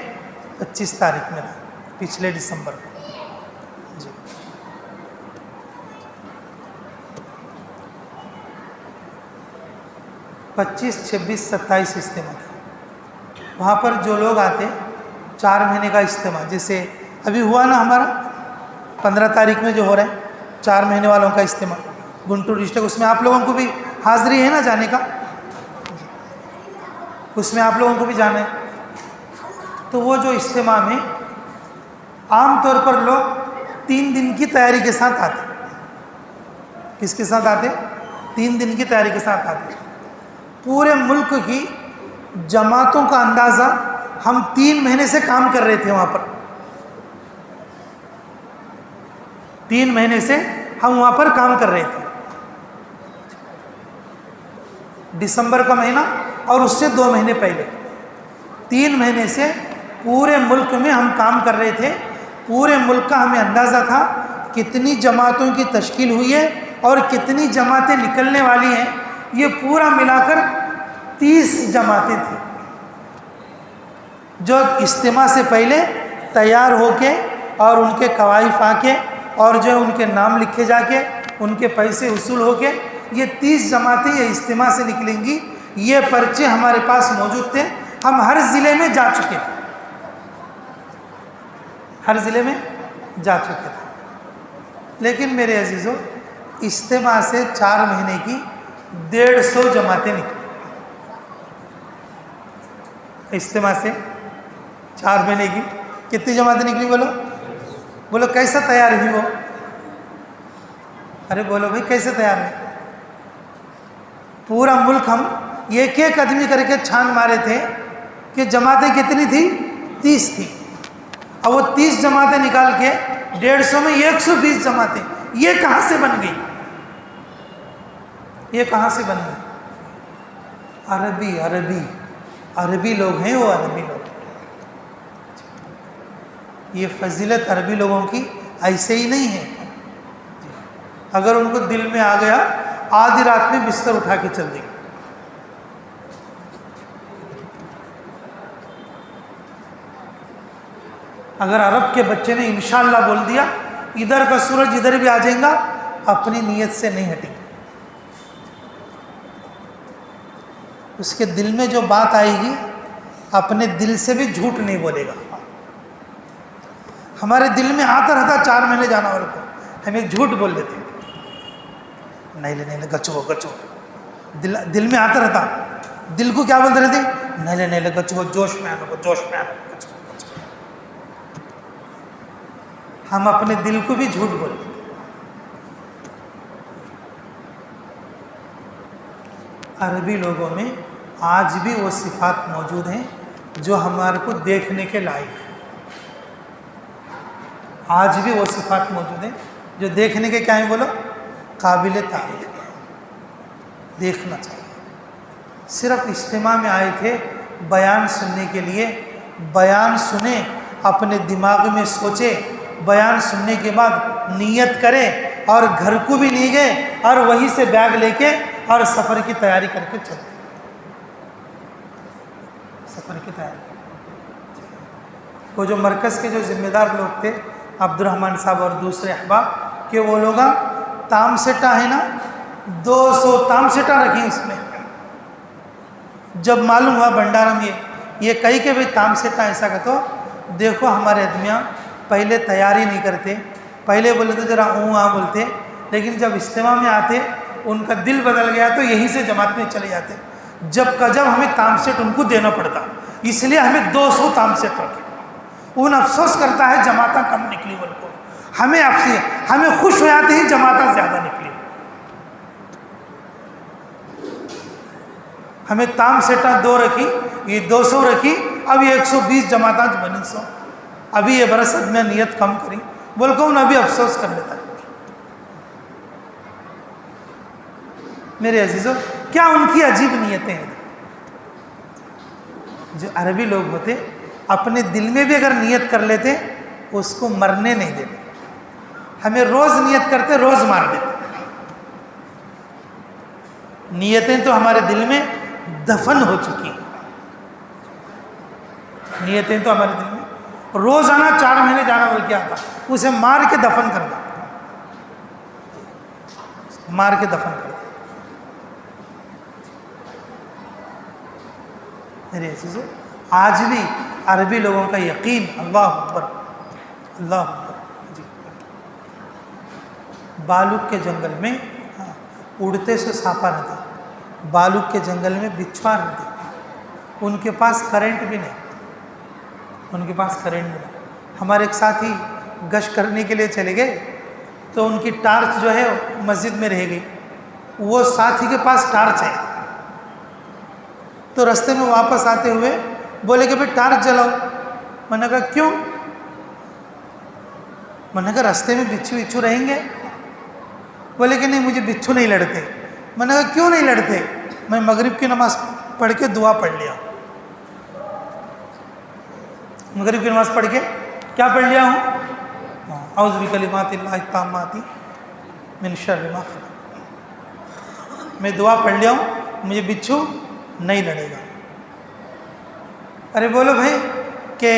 25 تاریخ میں تھا، پچھلے دسمبر کو جی۔ 25، 26، 27 اجتماع تھا۔ وہاں پر جو لوگ آتے 4 مہینے کا اجتماع، جیسے ابھی ہوا نا ہمارا 15 تاریخ میں جو ہو رہا ہے 4 مہینے والوں کا اجتماع گنٹور ڈسٹرکٹ، اس میں آپ لوگوں کو بھی حاضری ہے نا جانے کا، اس میں آپ لوگوں کو بھی جانا ہے۔ تو وہ جو اجتماع میں عام طور پر لوگ 3 دن کی تیاری کے ساتھ آتے، کس کے ساتھ آتے؟ 3 دن کی تیاری کے ساتھ آتے۔ پورے ملک کی جماعتوں کا اندازہ ہم 3 مہینے سے کام کر رہے تھے وہاں پر، 3 مہینے سے ہم وہاں پر کام کر رہے تھے، دسمبر کا مہینہ اور اس سے 2 مہینے پہلے 3 مہینے سے پورے ملک میں ہم کام کر رہے تھے۔ پورے ملک کا ہمیں اندازہ تھا کتنی جماعتوں کی تشکیل ہوئی ہے اور کتنی جماعتیں نکلنے والی ہیں، یہ پورا ملا کر 30 جماعتیں تھیں جو اجتماع سے پہلے تیار ہو کے اور ان کے قوائف آ کے اور جو ان کے نام لکھے جا کے ان کے پیسے وصول ہو کے یہ 30 جماعتیں یہ اجتماع سے نکلیں گی، یہ پرچے ہمارے پاس موجود تھے، ہم ہر ضلع میں جا چکے تھے، ہر ضلع میں جا چکے تھے۔ لیکن میرے عزیزو اجتماع سے 4 مہینے کی 150 جماعتیں نکلی، اجتماع سے 4 مہینے کی کتنی جماعتیں نکلی؟ بولو کیسا تیار ہوئی وہ؟ ارے بولو بھائی کیسے تیار ہے؟ پورا ملک ہم ایک ایک آدمی کر کے چھان مارے تھے کہ جماعتیں کتنی تھی؟ 30 تھی، اور وہ 30 جماعتیں نکال کے 150 میں 120 جماعتیں، یہ کہاں سے بن گئی؟ یہ کہاں سے بن گئی؟ عربی لوگ ہیں، وہ عربی لوگ، یہ فضیلت عربی لوگوں کی ایسے ہی نہیں ہے، اگر ان کو دل میں آ گیا آدھی رات میں بستر اٹھا کے چل دیں گے. اگر عرب کے بچے نے انشاءاللہ بول دیا، ادھر کا سورج ادھر بھی آ جائے گا، اپنی نیت سے نہیں ہٹیں گے. اس کے دل میں جو بات آئے گی اپنے دل سے بھی جھوٹ نہیں بولے گا. ہمارے دل میں آتا رہتا 4 مہینے جانا والے کو، ہم ایک جھوٹ بول دیتے، نہیں گچو گچو. دل میں آتا رہتا، دل کو کیا بولتے رہتے؟ نہیں گچو، جوش میں آنا، جوش میں آنا، گچو. ہم اپنے دل کو بھی جھوٹ بولتے. عربی لوگوں میں آج بھی وہ صفات موجود ہیں جو ہمارے کو دیکھنے کے لائق ہیں. آج بھی وہ صفات موجود ہیں جو دیکھنے کے کیا ہیں؟ بولو، قابل تعریف، دیکھنا چاہیے. صرف اجتماع میں آئے تھے بیان سننے کے لیے، بیان سنیں، اپنے دماغ میں سوچے، بیان سننے کے بعد نیت کرے اور گھر کو بھی نہیں گئے اور وہیں سے بیگ لے کے اور سفر کی تیاری کر کے چلے. سفر کی تیاری. وہ جو مرکز کے جو ذمہ دار لوگ تھے، عبد الرحمن صاحب اور دوسرے احباب، کہ وہ لوگ تام سیٹا ہے نا، 200 تام سیٹا رکھی اس میں. جب معلوم ہوا بھنڈارا میں یہ کہی کہ بھئی تام سیٹا ایسا کہ تو دیکھو ہمارے آدمیاں پہلے تیاری نہیں کرتے، پہلے بولتے ذرا بولتے، لیکن جب اجتماع میں آتے ان کا دل بدل گیا تو یہیں سے جماعت میں چلے جاتے. جب ہمیں تام سیٹ ان کو دینا پڑتا، اس لیے ہمیں 200 تام سیٹ رکھے. ان افسوس کرتا ہے جماعتیں کم نکلی، ان کو ہمیں خوش ہو جاتے ہی جماعتیں زیادہ نکلی. ہمیں تام سیٹاں 2 رکھی، یہ 200 رکھی، اب یہ 120 جماعتیں بنی 100. ابھی یہ برس میں نیت کم کری، بول کون ابھی افسوس کر لیتا. میرے عزیزو، کیا ان کی عجیب نیتیں ہیں. جو عربی لوگ ہوتے اپنے دل میں بھی اگر نیت کر لیتے اس کو مرنے نہیں دیتے. ہمیں روز نیت کرتے روز مار دیتے. نیتیں تو ہمارے دل میں دفن ہو چکی ہیں. نیتیں تو ہمارے دل میں روزانہ 4 مہینے جانا بول کے آتا، اسے مار کے دفن کرنا، مار کے دفن کرنا. میرے عزیزو، آج بھی عربی لوگوں کا یقین، اللہ اکبر، اللہ اکبر. جی، بالوک کے جنگل میں اڑتے سے سانپا رہتے، بالوک کے جنگل میں بچھوا رہتے. ان کے پاس کرنٹ بھی نہیں، ان کے پاس کرنٹ بھی نہیں. ہمارے ایک ساتھی گشت کرنے کے لیے چلے گئے تو ان کی ٹارچ جو ہے مسجد میں رہ گئی. وہ ساتھی کے پاس ٹارچ ہے تو رستے میں واپس آتے ہوئے بولے کہ بھئی ٹارچ جلاؤ. میں نے کہا کیوں؟ میں نے کہا رستے میں بچھو وچھو رہیں گے. بولے کہ نہیں مجھے بچھو نہیں لڑتے. میں نے کہا کیوں نہیں لڑتے؟ میں مغرب کی نماز پڑھ کے دعا پڑھ لیا. مغرب کی نماز پڑھ کے کیا پڑھ لیا ہوں؟ اعوذ بکلمات اللہ التامات من شر ما خلق. میں دعا پڑھ لیا ہوں، مجھے بچھو نہیں لڑے گا. ارے بولو بھائی کہ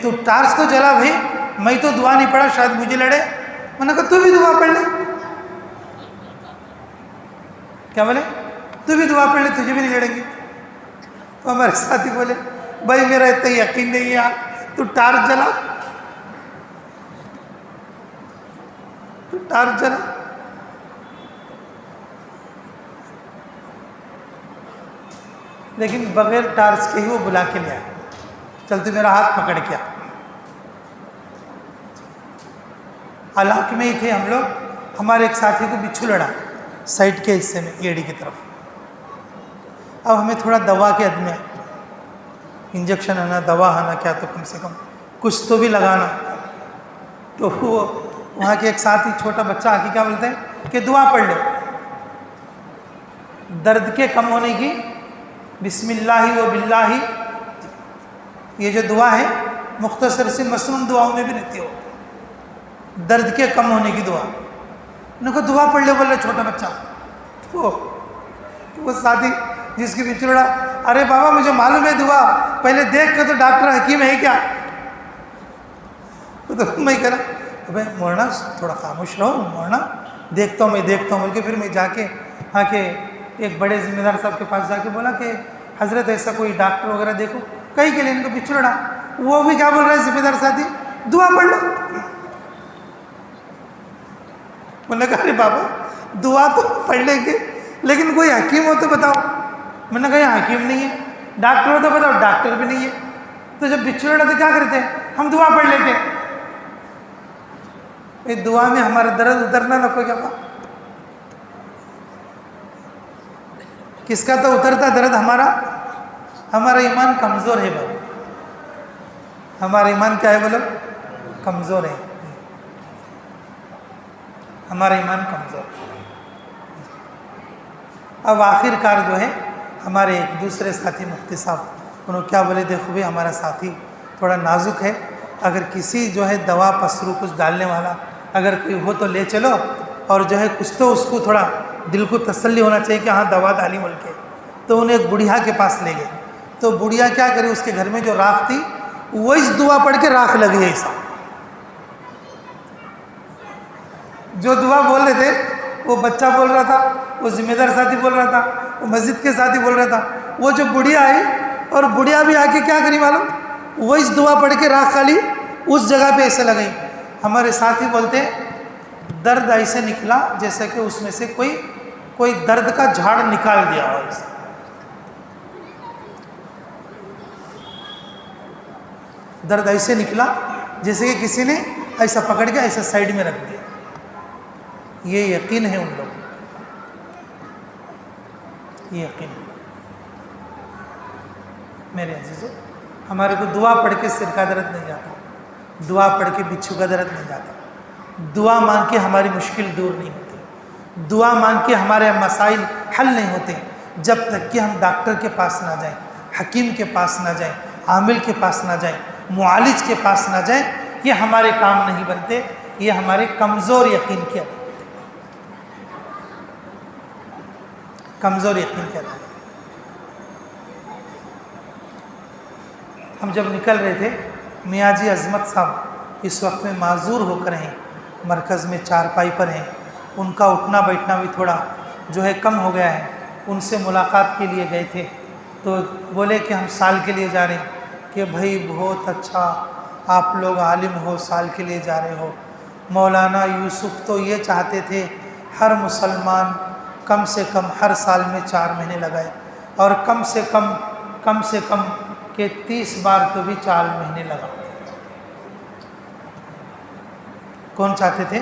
تو ٹارچ تو جلا بھائی، میں تو دعا نہیں پڑھا، شاید مجھے لڑے. میں نے کہا تو بھی دعا پڑھ لے. کیا بولے؟ تو بھی دعا پڑھ لے، تجھے بھی نہیں لڑیں گے. تو ہمارے ساتھی بولے بھائی میرا اتنا یقین نہیں ہے یار، تو ٹارچ جلا، تو ٹارچ جلا. لیکن بغیر ٹارچ کے ہی وہ بلا کے لیا. چل تو میرا ہاتھ پکڑ کے آ. علاقے میں ہی تھے ہم لوگ، ہمارے ایک ساتھی کو بچھو لڑا سائڈ کے حصے میں، ایڑی کی طرف. اب ہمیں تھوڑا دوا کے عدم ہے، انجیکشن آنا، دوا آنا، کیا تو کم سے کم کچھ تو بھی لگانا. تو وہ وہاں کے ایک ساتھی چھوٹا بچہ آ کے کیا بولتے ہیں کہ دعا پڑھ لو. درد کے کم ہونے کی بسم اللہ و باللہ، یہ جو دعا ہے مختصر سی مسنون دعاؤں میں بھی رہتی ہو، درد کے کم ہونے کی دعا. انہوں نے کہا دعا پڑھ لے، بولے چھوٹا بچہ تو وہ ساتھی جس کی بچڑا، ارے بابا مجھے معلوم ہے دعا، پہلے دیکھ کے تو ڈاکٹر حکیم ہے کیا؟ تو میں کہہ رہا بھائی مولانا تھوڑا خاموش رہو، مولانا دیکھتا ہوں بول کے پھر میں جا کے ہاں کہ ایک بڑے ذمہ دار صاحب کے پاس جا کے بولا کہ حضرت ایسا کوئی ڈاکٹر وغیرہ دیکھو، کہیں کے لیے ان کو بچڑا، وہ بھی کیا بول رہا ہے ذمہ دار ساتھی، دعا پڑھ لو۔ میں نے کہا ارے بابا دعا تو پڑھ لیں گے لیکن کوئی حکیم ہو تو بتاؤ۔ میں نے کہا یہ حکیم نہیں ہے، ڈاکٹر ہو تو بتاؤ، ڈاکٹر بھی نہیں ہے، تو جب بچڑا تو کیا کرتے ہیں ہم دعا پڑھ لیتے ہیں۔ دعا میں ہمارا درد اترنا نہ کوئی کیا، کس کا تو اترتا درد ہمارا ایمان کمزور ہے بابا، ہمارا ایمان کیا ہے بولو، کمزور ہے، ہمارا ایمان کمزور ہے۔ اب آخر کار جو ہے ہمارے ایک دوسرے ساتھی مفتی صاحب انہوں کیا بولے، دیکھو بھی ہمارا ساتھی تھوڑا نازک ہے، اگر کسی جو ہے دوا پسرو کچھ ڈالنے والا اگر کوئی ہو تو لے چلو، اور جو ہے کچھ تو اس کو تھوڑا دل کو تسلی ہونا چاہیے کہ ہاں دوا ڈالی بول کے۔ تو انہیں ایک بڑھیا کے پاس لے گئے، تو بڑھیا کیا کرے، اس کے گھر میں جو راکھ تھی وہ اس دعا پڑھ کے راکھ لگی ہے، ایسا جو دعا بول رہے تھے وہ بچہ بول رہا تھا، وہ ذمہ دار ساتھی بول رہا تھا، وہ مسجد کے ساتھی بول رہا تھا، وہ جو بڑھیا آئی اور بڑھیا بھی آ کے کیا کری معلوم، وہ اس دعا پڑھ کے راکھ خالی اس جگہ پہ ایسے لگئی۔ ہمارے ساتھی بولتے درد ایسے نکلا جیسے کہ اس میں سے کوئی درد کا جھاڑ نکال دیا ہو، ایسا درد ایسے نکلا جیسے کہ کسی نے ایسا پکڑ کے ایسا سائیڈ میں رکھ دیا۔ یہ یقین ہے ان لوگوں، یہ یقین ہے۔ میرے عزیزو، ہمارے کو دعا پڑھ کے سر کا درد نہیں جاتا، دعا پڑھ کے بچھو کا درد نہیں جاتا، دعا مانگ کے ہماری مشکل دور نہیں ہوتی، دعا مانگ کے ہمارے مسائل حل نہیں ہوتے جب تک کہ ہم ڈاکٹر کے پاس نہ جائیں، حکیم کے پاس نہ جائیں، عامل کے پاس نہ جائیں، معالج کے پاس نہ جائیں، یہ ہمارے کام نہیں بنتے، یہ ہمارے کمزور یقین کی علامت ہے، کمزور یقین کی علامت ہے۔ ہم جب نکل رہے تھے، میاں جی عظمت صاحب اس وقت میں معذور ہو کر ہیں، مرکز میں چارپائی پر ہیں، ان کا اٹھنا بیٹھنا بھی تھوڑا جو ہے کم ہو گیا ہے، ان سے ملاقات کے لیے گئے تھے، تو بولے کہ ہم سال کے لیے جا رہے ہیں، کہ بھائی بہت اچھا آپ لوگ عالم ہو، سال کے لیے جا رہے ہو، مولانا یوسف تو یہ چاہتے تھے ہر مسلمان کم سے کم ہر سال میں 4 مہینے لگائے، اور کم سے کم کہ 30 بار تو بھی 4 مہینے لگا۔ کون چاہتے تھے؟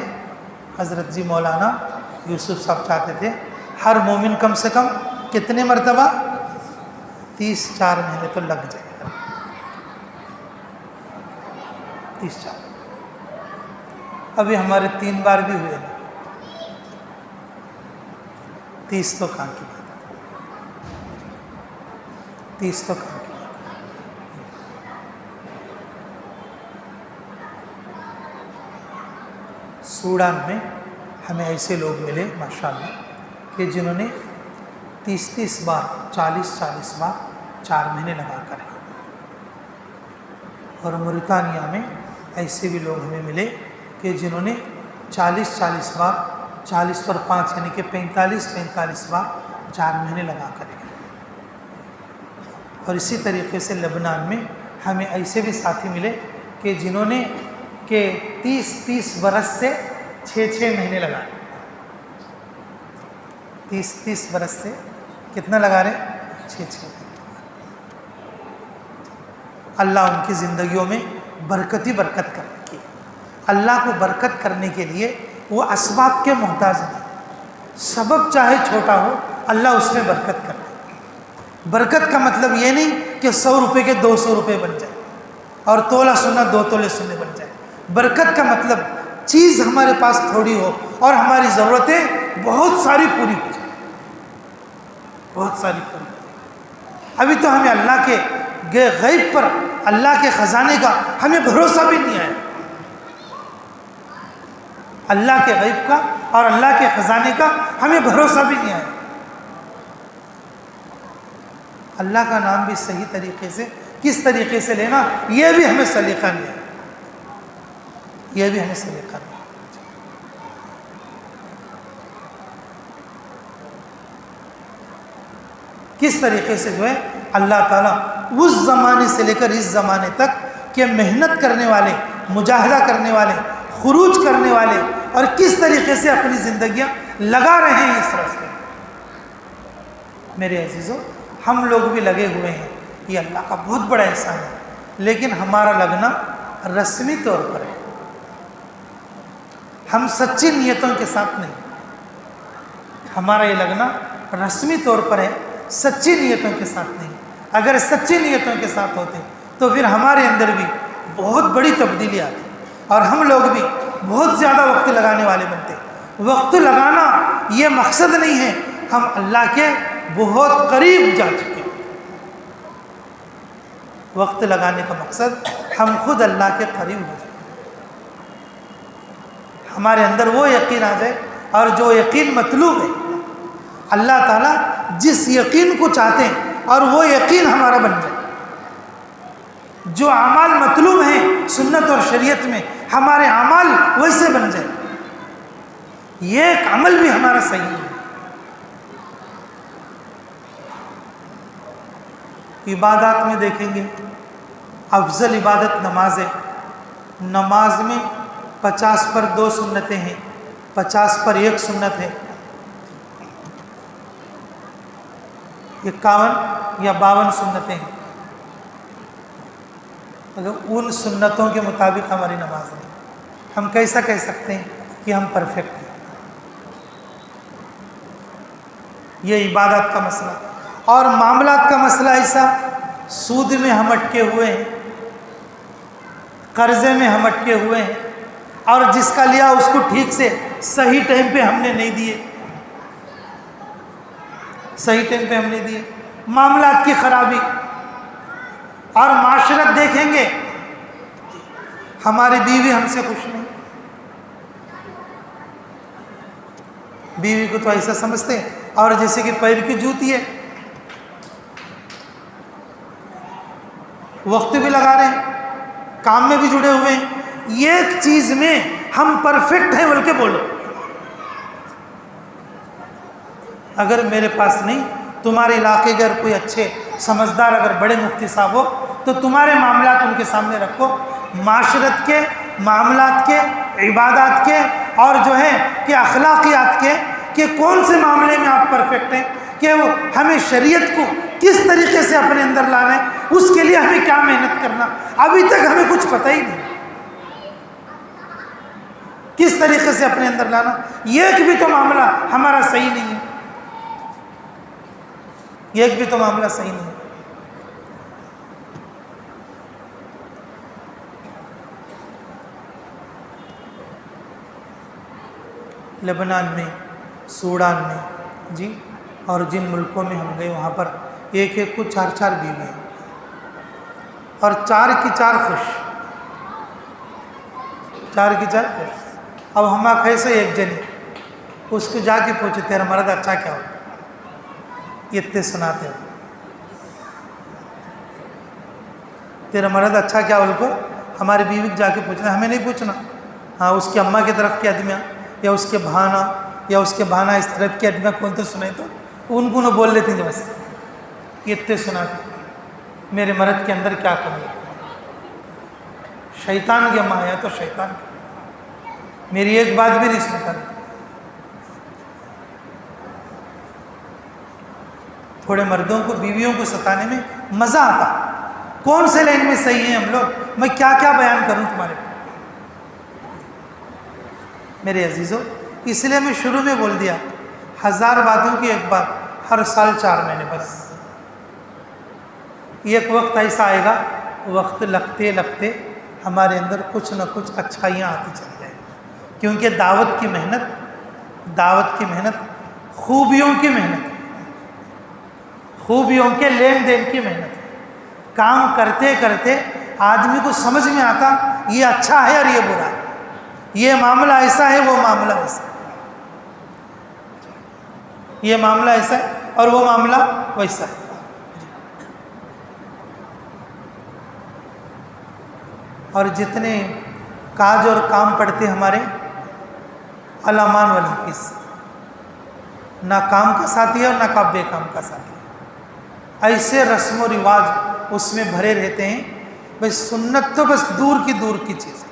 حضرت جی مولانا یوسف صاحب چاہتے تھے ہر مومن کم سے کم کتنے مرتبہ 30-4 مہینے تو لگ جائے گا، 30-4۔ ابھی ہمارے 3 بار بھی ہوئے ہیں، 30 تو کہاں کی بات ہے، 30 تو کہاں کی بات ہے۔ سوڈان میں ہمیں ایسے لوگ ملے ماشاءاللہ کہ جنہوں نے 30 بار 40 بار 4 مہینے لگا کر ہیں، اور موریتانیہ میں ایسے بھی لوگ ہمیں ملے کہ جنہوں نے 40 بار 40 پر 5 یعنی کہ 45 بار 4 مہینے لگا کر ہیں۔ اور اسی طریقے سے لبنان میں ہمیں ایسے بھی ساتھی ملے کہ جنہوں نے کہ 30 برس سے 6 مہینے لگا رہے، 30 برس سے کتنا لگا رہے، 6 مہینے۔ اللہ ان کی زندگیوں میں برکت ہی برکت کرنے کی، اللہ کو برکت کرنے کے لیے وہ اسباب کے محتاج نہیں، سبب چاہے چھوٹا ہو اللہ اس میں برکت کرے۔ برکت کا مطلب یہ نہیں کہ 100 روپے کے 200 روپے بن جائے اور تولہ سونا 2 تولے سونے بن جائے۔ برکت کا مطلب چیز ہمارے پاس تھوڑی ہو اور ہماری ضرورتیں بہت ساری پوری ہو جائیں، بہت ساری پوری ہو جائیں۔ ابھی تو ہمیں اللہ کے غیب پر، اللہ کے خزانے کا ہمیں بھروسہ بھی نہیں آیا، اللہ کے غیب کا اور اللہ کے خزانے کا ہمیں بھروسہ بھی نہیں آیا۔ اللہ کا نام بھی صحیح طریقے سے کس طریقے سے لینا، یہ بھی ہمیں سلیقہ نہیں ہے، یہ بھی ہمیں سلیقہ نہیں ہے۔ کس طریقے سے جو ہے اللہ تعالیٰ اس زمانے سے لے کر اس زمانے تک کہ محنت کرنے والے، مجاہدہ کرنے والے، خروج کرنے والے، اور کس طریقے سے اپنی زندگیاں لگا رہے ہیں اس راستے میں۔ میرے عزیزو، ہم لوگ بھی لگے ہوئے ہیں، یہ اللہ کا بہت بڑا احسان ہے، لیکن ہمارا لگنا رسمی طور پر ہے، ہم سچی نیتوں کے ساتھ نہیں۔ ہمارا یہ لگنا رسمی طور پر ہے، سچی نیتوں کے ساتھ نہیں۔ اگر سچی نیتوں کے ساتھ ہوتے تو پھر ہمارے اندر بھی بہت بڑی تبدیلی آتی اور ہم لوگ بھی بہت زیادہ وقت لگانے والے بنتے۔ وقت لگانا یہ مقصد نہیں ہے، ہم اللہ کے بہت قریب جا چکے۔ وقت لگانے کا مقصد ہم خود اللہ کے قریب ہو جائیں، ہمارے اندر وہ یقین آ جائے، اور جو یقین مطلوب ہے اللہ تعالیٰ جس یقین کو چاہتے ہیں اور وہ یقین ہمارا بن جائے۔ جو اعمال مطلوب ہیں سنت اور شریعت میں، ہمارے اعمال ویسے بن جائے، یہ ایک عمل بھی ہمارا صحیح ہے۔ عبادات میں دیکھیں گے، افضل عبادت نماز ہے۔ نماز میں 50 پر 2 سنتیں ہیں، 50 پر 1 سنت ہے، 51 یا 52 سنتیں ہیں۔ اگر ان سنتوں کے مطابق ہماری نماز نہیں، ہم کیسا کہہ سکتے ہیں کہ ہم پرفیکٹ ہیں؟ یہ عبادت کا مسئلہ۔ اور معاملات کا مسئلہ ایسا، سود میں ہم اٹکے ہوئے ہیں، قرضے میں ہم اٹکے ہوئے ہیں، اور جس کا لیا اس کو ٹھیک سے صحیح ٹائم پہ ہم نے نہیں دیے، صحیح ٹائم پہ ہم نے دیے۔ معاملات کی خرابی، اور معاشرت دیکھیں گے، ہماری بیوی ہم سے خوش نہیں، بیوی کو تو ایسا سمجھتے ہیں اور جیسے کہ پیر کی جوتی ہے۔ وقت بھی لگا رہے ہیں، کام میں بھی جڑے ہوئے ہیں، ایک چیز میں ہم پرفیکٹ ہیں بلکہ بولو۔ اگر میرے پاس نہیں، تمہارے علاقے کے اگر کوئی اچھے سمجھدار اگر بڑے مفتی صاحب ہو تو تمہارے معاملات ان کے سامنے رکھو، معاشرت کے، معاملات کے، عبادات کے، اور جو ہے کہ اخلاقیات کے، کہ کون سے معاملے میں آپ پرفیکٹ ہیں، کہ وہ ہمیں شریعت کو کس طریقے سے اپنے اندر لانا ہے، اس کے لیے ہمیں کیا محنت کرنا، ابھی تک ہمیں کچھ پتہ ہی نہیں، کس طریقے سے اپنے اندر لانا، ایک بھی تو معاملہ ہمارا صحیح نہیں ہے، ایک بھی تو معاملہ صحیح نہیں ہے۔ لبنان میں، سوڈان میں، جی، اور جن ملکوں میں ہم گئے وہاں پر ایک ایک کو 4 بیوی ہیں، اور 4 کی 4 خوش، 4 کی 4 خوش۔ اب ہما کیسے ایک جنی اس کو جا کے پوچھے تیرا مرد اچھا کیا ہو، یہ اتنے سناتے ہو، تیرا مرد اچھا کیا ہو، ان کو ہماری بیوی جا کے پوچھنا، ہمیں نہیں پوچھنا، ہاں اس کی اماں کی طرف کے آدمیاں یا اس کے بھانا یا اس کے بھانا اس طرف کے آدمیاں کون تو سنے تو ان کو نہ بول لیتے ہیں، بس یہ اتنے سناتے میرے مرد کے اندر کیا کمی ہے، شیطان کی اماں ہے تو شیطان میری ایک بات بھی نہیں سنتا۔ تھوڑے مردوں کو بیویوں کو ستانے میں مزہ آتا، کون سے لائن میں صحیح ہیں ہم لوگ، میں کیا کیا بیان کروں تمہارے کو۔ میرے عزیزو، اس لیے میں شروع میں بول دیا 1000 باتوں کی ایک بات، ہر سال 4 مہینے بس۔ ایک وقت ایسا آئے گا، وقت لگتے لگتے ہمارے اندر کچھ نہ کچھ اچھائیاں آتی چلی جائیں، کیونکہ دعوت کی محنت خوبیوں کی محنت، خوبیوں کے لین دین کی محنت، کام کرتے کرتے آدمی کو سمجھ میں آتا یہ اچھا ہے اور یہ برا ہے، یہ معاملہ ایسا ہے، وہ معاملہ ویسا ہے، یہ معاملہ ایسا ہے اور وہ معاملہ ویسا ہے۔ اور جتنے کاج اور کام پڑتے ہمارے الامان والحفظ، نہ کام کا ساتھی ہے اور نہ بے کام کا ساتھی ہے، ایسے رسم و رواج اس میں بھرے رہتے ہیں۔ بس سنت تو بس دور کی چیز ہے۔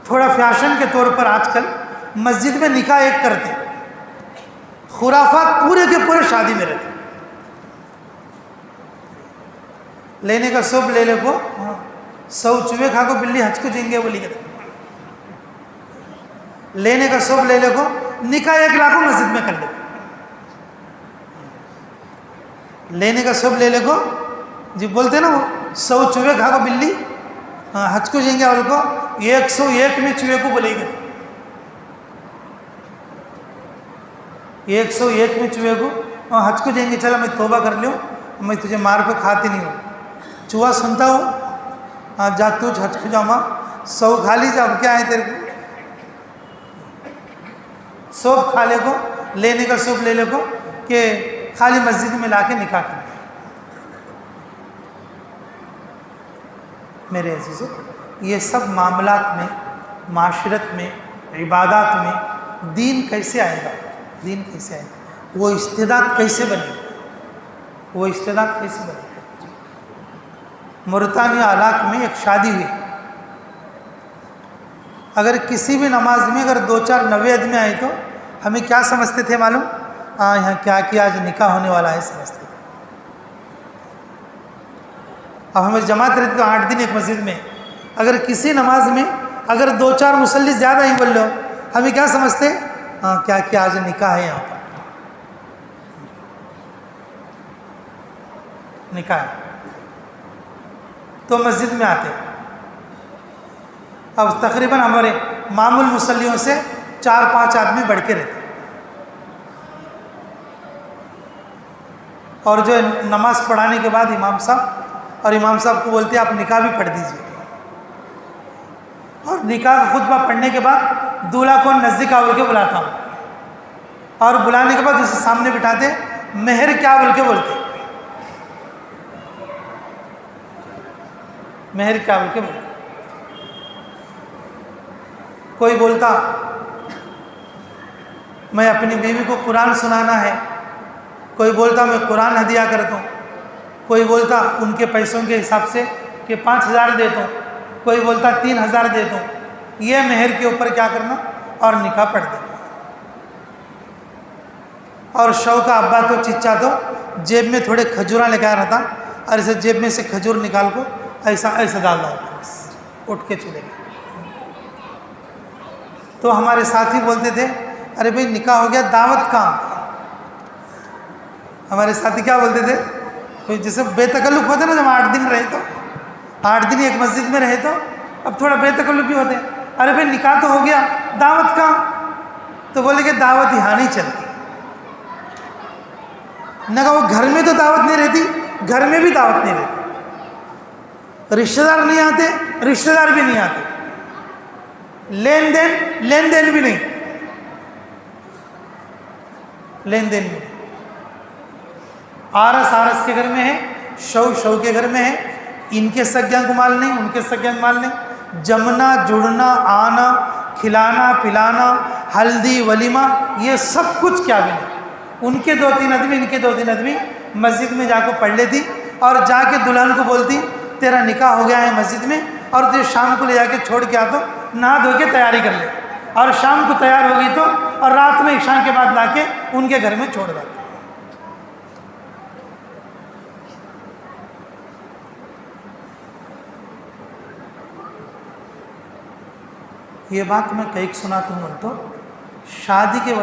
تھوڑا فیشن کے طور پر آج کل مسجد میں نکاح ایک کرتے ہیں، خرافات پورے کے پورے شادی میں رہتے ہیں۔ لینے کا سب لے لے کو، 100 چوہے کھا کو بلی حج کو جائیں گے بولی کہتے، لینے کا سب لے لے کو، نکاح 1 لاکھ مسجد میں کر لے، لینے کا سب لے لے کو، جی بولتے نا وہ 100 چوہے کھا کو بلی حج کو جائیں گے، اور کو 101 میں چوہے کو بولے گے، 101 میں چوہے کو حج کو جائیں گے، چلا میں توبہ کر لوں، میں تجھے مار کو کھاتی نہیں ہوں، چوہا سنتا ہوں، جا تو حج کو جاؤں، 100 کھا لی، جا کیا ہے تیرے کو، سب کھا لے کو، لینے کا سب لے لے کو، کہ خالی مسجد میں لا کے نکاح کر۔ میرے عزیزو، یہ سب معاملات میں، معاشرت میں، عبادات میں دین کیسے آئے گا؟ دین کیسے آئے گا؟ وہ استعداد کیسے بنے گا؟ وہ استعداد کیسے بنے گا؟ موریتانیہ علاق میں ایک شادی ہوئی، اگر کسی بھی نماز میں اگر 2-4 نوے آدمی آئے تو ہمیں کیا سمجھتے تھے معلوم؟ یہاں کیا آج نکاح ہونے والا ہے سمجھتے تھے۔ اب ہمیں جماعت رہتی تو 8 دن ایک مسجد میں، اگر کسی نماز میں اگر 2-4 مصلی زیادہ ہی بول لو، ہمیں کیا سمجھتے؟ کیا آج نکاح ہے، یہاں پر نکاح ہے، تو مسجد میں آتے۔ اب تقریباً ہمارے معمول مصلیوں سے 4-5 آدمی بڑھ کے رہتے، اور جو نماز پڑھانے کے بعد امام صاحب کو بولتے آپ نکاح بھی پڑھ دیجئے، اور نکاح کا خطبہ پڑھنے کے بعد دولہا کو نزدیک آ بول کے بلاتا ہوں، اور بلانے کے بعد اسے سامنے بٹھاتے، مہر کیا بول کے بولتے، مہر کیا بول کے بولتے۔ کوئی بولتا میں اپنی بیوی کو قرآن سنانا ہے، کوئی بولتا میں قرآن ہدیہ کرتا ہوں، کوئی بولتا ان کے پیسوں کے حساب سے کہ 5,000 دیتا ہوں، کوئی بولتا 3,000 دیتا ہوں، یہ مہر کے اوپر کیا کرنا اور نکاح پڑھ دینا۔ اور شو کا ابا تو چچا تو جیب میں تھوڑے کھجوراں لے کے آ رہا تھا، اور اسے جیب میں سے کھجور نکال کو ایسا ڈال رہا تھا، بس اٹھ کے چلے گئے۔ تو ہمارے ساتھی بولتے تھے ارے بھائی نکاح ہو گیا، دعوت کہاں؟ ہمارے ساتھی کیا بولتے تھے، جیسے بے تکلف ہوتے نا، جب 8 دن رہے تو 8 دن ایک مسجد میں رہے تو اب تھوڑا بے تکلف بھی ہوتے، ارے بھائی نکاح تو ہو گیا، دعوت کہاں؟ تو بولے کہ دعوت یہاں نہیں چلتی۔ نہ کہ وہ گھر میں تو دعوت نہیں رہتی، گھر میں بھی دعوت نہیں رہتی، رشتہ دار نہیں آتے، رشتہ دار بھی نہیں آتے، لین دین بھی نہیں، لین دین بھی نہیں، آرس کے گھر میں ہے، شو کے گھر میں ہے، ان کے سگیاں کو مال نہیں، ان کے سگیاں کو مال نہیں، جمنا جڑنا آنا کھلانا پلانا ہلدی ولیمہ یہ سب کچھ کیا بھی نہیں۔ ان کے 2-3 آدمی ان کے 2-3 آدمی مسجد میں جا کو پڑھ لیتی، اور جا کے دلہن کو بولتی تیرا نکاح ہو گیا ہے مسجد میں، اور تجھے شام کو لے جا کے چھوڑ کے آ تو نہا دھو کے تیاری کر لے، اور شام کو تیار ہو گئی تو اور رات میں عشاء کے بعد لا کے ان کے گھر میں چھوڑ دیتی۔ یہ بات میں کئی سناتا ہوں، تو شادی کی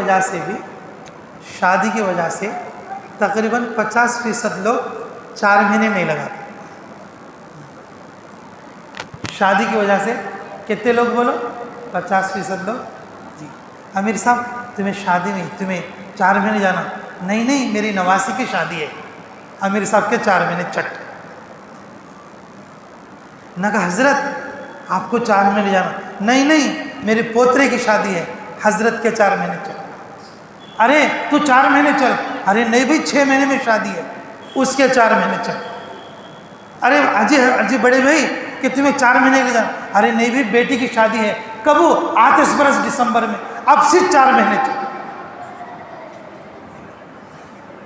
وجہ سے تقریباً 50% لوگ 4 مہینے نہیں لگاتے۔ شادی کی وجہ سے کتنے لوگ بولو؟ 50% لوگ۔ جی امیر صاحب تمہیں شادی نہیں، تمہیں 4 مہینے جانا؟ نہیں میری نواسی کی شادی ہے۔ امیر صاحب کے 4 مہینے چٹ۔ نہ کہ حضرت آپ کو 4 مہینے جانا؟ نہیں نہیں، میرے پوترے کی شادی ہے، حضرت کے 4 مہینے چل۔ ارے تو 4 مہینے چل۔ ارے نہیں بھائی 6 مہینے میں شادی ہے، اس کے 4 مہینے چل۔ ارے اجی بڑے بھائی کہ تمہیں 4 مہینے کے جانا؟ ارے نہیں بھائی بیٹی کی شادی ہے، کب وہ؟ آتش برس دسمبر میں، اب صرف 4 مہینے چل۔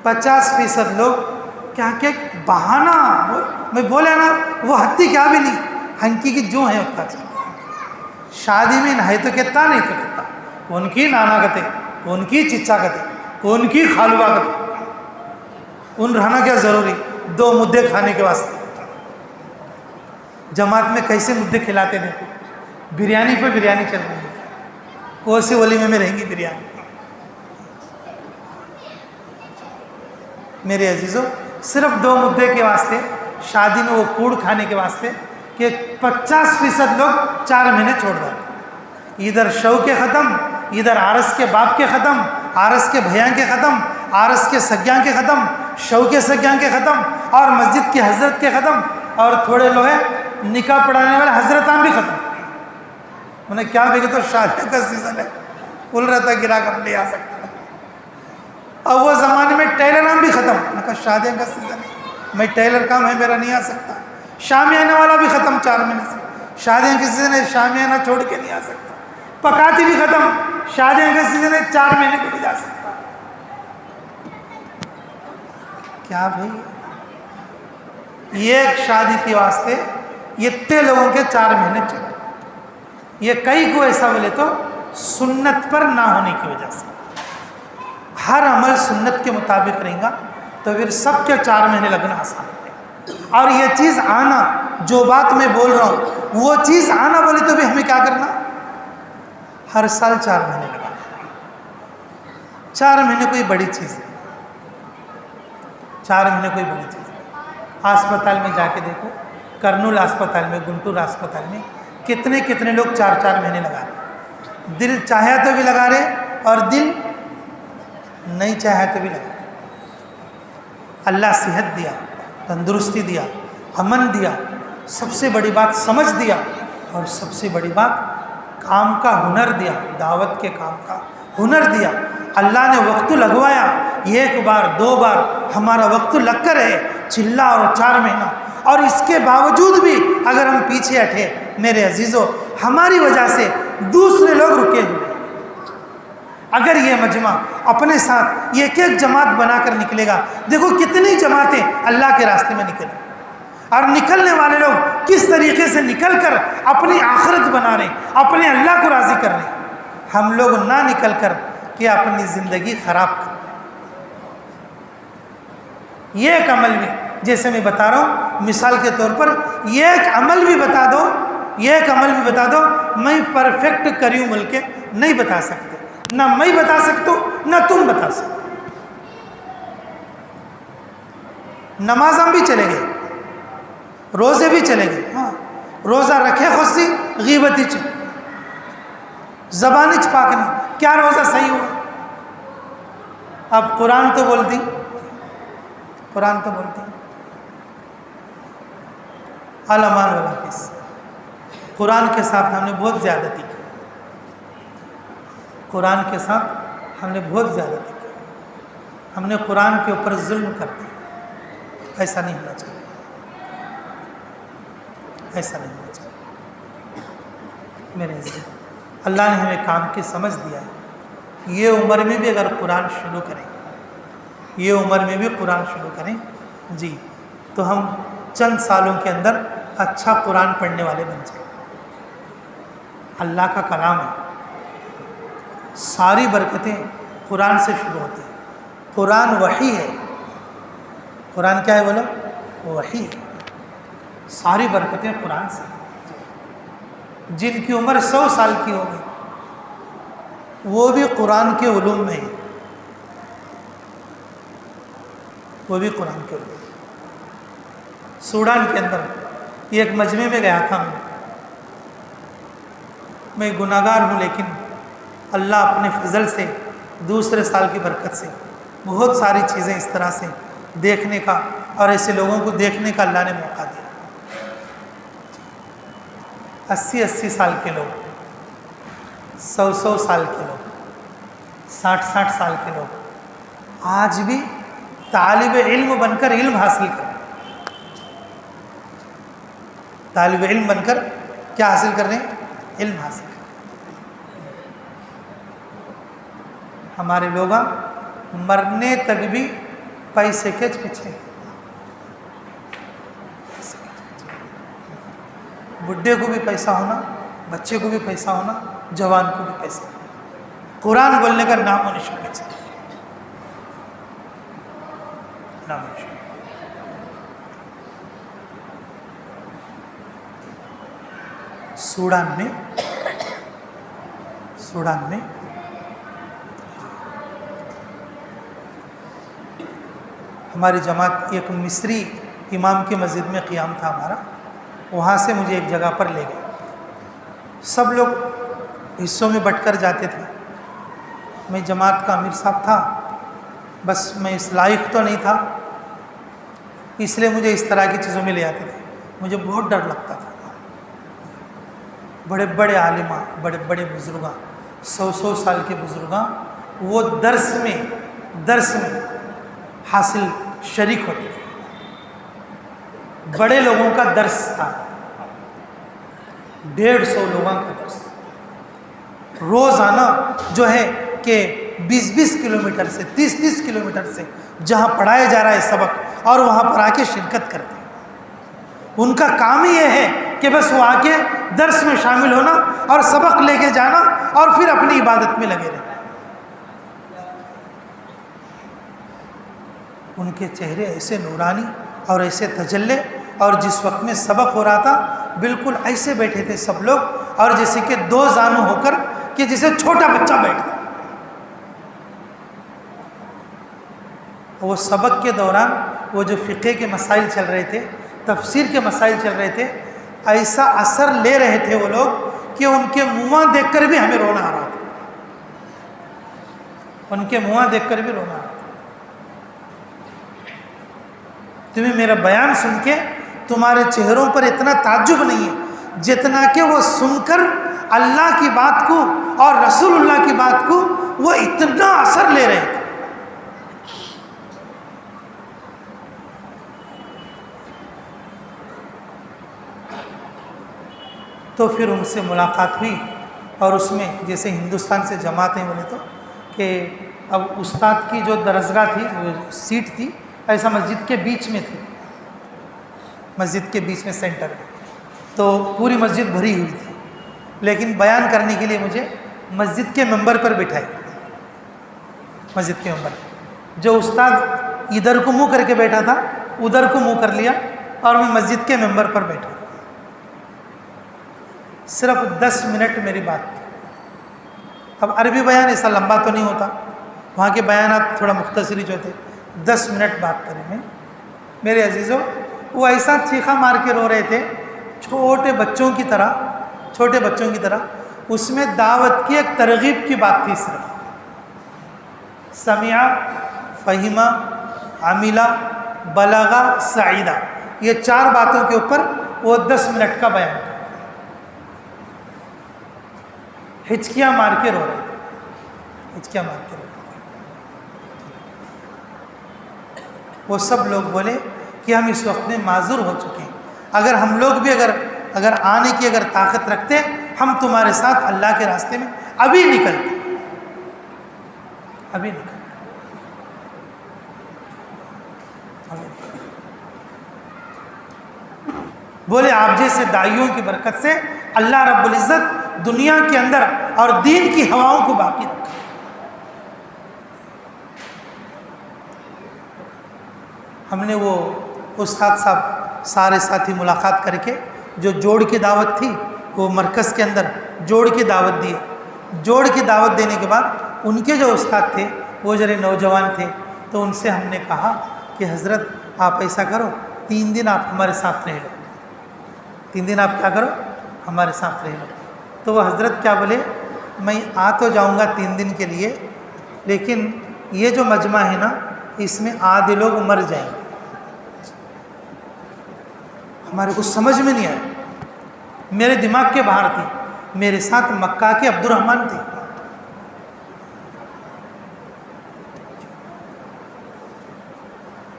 50% لوگ کیا کہ بہانہ، میں بولے نا وہ ہتی کیا بھی نہیں، ہنکی کی جو ہے اتنا چل۔ شادی میں نہیں تو کہتا نہیں تو کہتا، کون کی نانا کہتے، کون کی چچا کہتے، کون کی خالوہ کہتے، ان رہنا کیا ضروری 2 مدے کھانے کے واسطے۔ جماعت میں کیسے مدے کھلاتے دیکھو، بریانی پہ بریانی چل رہی ہے، کون سی ولیمے میں رہیں گی بریانی؟ میرے عزیزوں، صرف 2 مدے کے واسطے شادی میں وہ کوڑ کھانے کے واسطے کہ 50% لوگ 4 مہینے چھوڑ دیتے۔ ادھر شو کے ختم، ادھر آرس کے باپ کے ختم، آرس کے بھیاں کے ختم، آرس کے سگیاں کے ختم، شو کے سگیاں کے ختم، اور مسجد کی حضرت کے ختم، اور تھوڑے لوگ نکاح پڑھانے والے حضرتان بھی ختم۔ انہیں کیا بھیگے تو شادی کا سیزن ہے، کھل رہا تھا گرا کر نہیں آ سکتا۔ اب وہ زمانے میں ٹیلر بھی ختم، میں کہا شادیاں کا سیزن ہے، میں ٹیلر کام ہے میرا نہیں آ سکتا۔ شامیانہ والا بھی ختم 4 مہینے سے، شادیاں کا سیزن ہے شامیانہ چھوڑ کے نہیں آ سکتا۔ پکاتی بھی ختم، شادیاں کا سیزن ہے 4 مہینے کو نہیں جا سکتا۔ کیا بھائی یہ ایک شادی کے واسطے یہ اتنے لوگوں کے 4 مہینے چلے۔ یہ کئی کو ایسا بولے تو سنت پر نہ ہونے کی وجہ سے، ہر عمل سنت کے مطابق رہیں گا تو پھر سب کے 4 مہینے لگنا آسان ہے۔ اور یہ چیز آنا، جو بات میں بول رہا ہوں وہ چیز آنا بولے تو بھی ہمیں کیا کرنا؟ ہر سال 4 مہینے لگا۔ 4 مہینے کوئی بڑی چیز نہیں، 4 مہینے کوئی بڑی چیز نہیں۔ ہسپتال میں جا کے دیکھو، کرنول ہسپتال میں، گنٹور ہسپتال میں کتنے لوگ 4 مہینے لگا رہے، دل چاہے تو بھی لگا رہے اور دل نہیں چاہے تو بھی لگا رہے۔ اللہ صحت دیا، تندرستی دیا، امن دیا، سب سے بڑی بات سمجھ دیا، اور سب سے بڑی بات کام کا ہنر دیا، دعوت کے کام کا ہنر دیا۔ اللہ نے وقت لگوایا، 1 بار 2 بار ہمارا وقت لگ کر ہے، چلا اور 4 مہینہ، اور اس کے باوجود بھی اگر ہم پیچھے ہٹے میرے عزیزوں، ہماری وجہ سے دوسرے لوگ رکے ہوئے۔ اگر یہ مجمع اپنے ساتھ ایک جماعت بنا کر نکلے گا، دیکھو کتنی جماعتیں اللہ کے راستے میں نکلیں، اور نکلنے والے لوگ کس طریقے سے نکل کر اپنی آخرت بنا رہے ہیں، اپنے اللہ کو راضی کر رہے ہیں۔ ہم لوگ نہ نکل کر کہ اپنی زندگی خراب کر رہے ہیں۔ یہ ایک عمل بھی، جیسے میں بتا رہا ہوں مثال کے طور پر، یہ ایک عمل بھی بتا دو، یہ ایک عمل بھی بتا دو، میں پرفیکٹ کریوں بول کے نہیں بتا سکتے، نہ میں بتا سکتا ہوں نہ تم بتا سکتے۔ نماز ہم بھی چلے گئے، روزے بھی چلے گئے، ہاں روزہ رکھے خود سی غیبتی چ زبانی چ پاک نہیں، کیا روزہ صحیح ہوا؟ اب قرآن تو بولتی، قرآن تو بولتی علمان والحافظ، قرآن کے ساتھ ہم نے بہت زیادتی کی، قرآن کے ساتھ ہم نے بہت زیادتی کی، ہم نے قرآن کے اوپر ظلم کر دیا۔ ایسا نہیں ہونا چاہیے، ایسا نہیں ہونا چاہیے میرے عزیز۔ اللہ نے ہمیں کام کی سمجھ دیا ہے، یہ عمر میں بھی اگر قرآن شروع کریں، یہ عمر میں بھی قرآن شروع کریں جی، تو ہم چند سالوں کے اندر اچھا قرآن پڑھنے والے بن جائیں۔ اللہ کا کلام ہے، ساری برکتیں قرآن سے شروع ہوتی ہیں۔ قرآن وحی ہے، قرآن کیا ہے بولو؟ وحی ہے، ساری برکتیں قرآن سے۔ جن کی عمر 100 سال کی ہوگی وہ بھی قرآن کے علوم میں ہیں، وہ بھی قرآن کے علوم میں۔ سوڈان کے اندر ایک مجمع میں گیا تھا، میں گناہگار ہوں، لیکن اللہ اپنے فضل سے دوسرے سال کی برکت سے بہت ساری چیزیں اس طرح سے دیکھنے کا اور ایسے لوگوں کو دیکھنے کا اللہ نے موقع دیا۔ 80 سال کے لوگ، 100 سال کے لوگ، 60 سال کے لوگ آج بھی طالب علم بن کر علم حاصل کر رہے ہیں۔ طالب علم بن کر کیا حاصل کر رہے ہیں؟ علم حاصل کر رہے ہیں۔ ہمارے لوگ مرنے تک بھی پیسے کے پیچھے، بڈھے کو بھی پیسہ ہونا، بچے کو بھی پیسہ ہونا، جوان کو بھی پیسہ ہونا، قرآن بولنے کا نام و نشان نہیں چاہیے، نام و نشان۔ سوڈان میں ہماری جماعت ایک مصری امام کی مسجد میں قیام تھا ہمارا، وہاں سے مجھے ایک جگہ پر لے گئے۔ سب لوگ حصوں میں بٹ کر جاتے تھے، میں جماعت کا امیر صاحب تھا، بس میں اس لائق تو نہیں تھا، اس لیے مجھے اس طرح کی چیزوں میں لے آتے تھے۔ مجھے بہت ڈر لگتا تھا۔ بڑے بڑے عالماں، بڑے بڑے بزرگاں، 100 سال کے بزرگاں وہ درس میں حاصل شریک ہوتے تھے۔ بڑے لوگوں کا درس تھا، 150 لوگوں کا درس، روزانہ جو ہے کہ 20 کلومیٹر سے 30 کلومیٹر سے جہاں پڑھایا جا رہا ہے سبق، اور وہاں پر آ کے شرکت کرتے ہیں۔ ان کا کام ہی یہ ہے کہ بس وہ آ کے درس میں شامل ہونا اور سبق لے کے جانا اور پھر اپنی عبادت میں لگے رہنا۔ ان کے چہرے ایسے نورانی اور ایسے تجلے، اور جس وقت میں سبق ہو رہا تھا بالکل ایسے بیٹھے تھے سب لوگ، اور جیسے کہ 2 زانو ہو کر کہ جسے چھوٹا بچہ بیٹھتا۔ وہ سبق کے دوران وہ جو فقہ کے مسائل چل رہے تھے، تفسیر کے مسائل چل رہے تھے، ایسا اثر لے رہے تھے وہ لوگ کہ ان کے منہ دیکھ کر بھی ہمیں رونا آ رہا تھا، ان کے منہ دیکھ کر بھی رونا آ رہا تھا۔ تمہیں میرا بیان سن کے تمہارے چہروں پر اتنا تعجب نہیں ہے جتنا کہ وہ سن کر اللہ کی بات کو اور رسول اللہ کی بات کو وہ اتنا اثر لے رہے تھے۔ تو پھر ان سے ملاقات ہوئی، اور اس میں جیسے ہندوستان سے جماعتیں بولے تو کہ اب استاد کی جو درسگاہ تھی، سیٹ تھی، ایسا مسجد کے بیچ میں تھی، مسجد کے بیچ میں سینٹر میں، تو پوری مسجد بھری ہوئی تھی، لیکن بیان کرنے کے لیے مجھے مسجد کے ممبر پر بٹھائی، مسجد کے ممبر پر۔ جو استاد ادھر کو منہ کر کے بیٹھا تھا ادھر کو منہ کر لیا، اور میں مسجد کے ممبر پر بیٹھا۔ صرف 10 منٹ میری بات تھی۔ اب عربی بیان ایسا لمبا تو نہیں ہوتا، وہاں کے بیانات تھوڑا مختصر ہی جو تھے، 10 منٹ بات کریں میں۔ میرے عزیزوں، وہ ایسا چیخا مار کے رو رہے تھے، چھوٹے بچوں کی طرح۔ اس میں دعوت کی ایک ترغیب کی بات تھی، صرف سمعہ، فہمہ، عملہ، بلغہ، سعیدہ، یہ 4 باتوں کے اوپر وہ 10 منٹ کا بیان تھا۔ ہچکیاں مار کے رو رہے تھے، ہچکیاں مار کے رو رہے تھے۔ وہ سب لوگ بولے کہ ہم اس وقت میں معذور ہو چکے ہیں، اگر ہم لوگ بھی اگر آنے کی طاقت رکھتے، ہم تمہارے ساتھ اللہ کے راستے میں ابھی نکلتے۔ بولے آپ جیسے داعیوں کی برکت سے اللہ رب العزت دنیا کے اندر اور دین کی ہواؤں کو باقی رکھا۔ ہم نے وہ استاد صاحب سارے ساتھی ملاقات کر کے جو جوڑ کی دعوت تھی، وہ مرکز کے اندر جوڑ کی دعوت دی۔ جوڑ کی دعوت دینے کے بعد ان کے جو استاد تھے وہ ذرا نوجوان تھے، تو ان سے ہم نے کہا کہ حضرت آپ ایسا کرو، 3 دن آپ ہمارے ساتھ رہ لو، 3 دن آپ کیا کرو، ہمارے ساتھ رہ لو۔ تو وہ حضرت کیا بولے، میں آ تو جاؤں گا 3 دن کے لیے، لیکن یہ جو مجمع ہے نا، اس میں آدھے لوگ مر جائیں گے، ہمارے کو سمجھ میں نہیں آیا۔ میرے دماغ کے باہر تھی. میرے ساتھ مکہ کے عبد الرحمن تھے.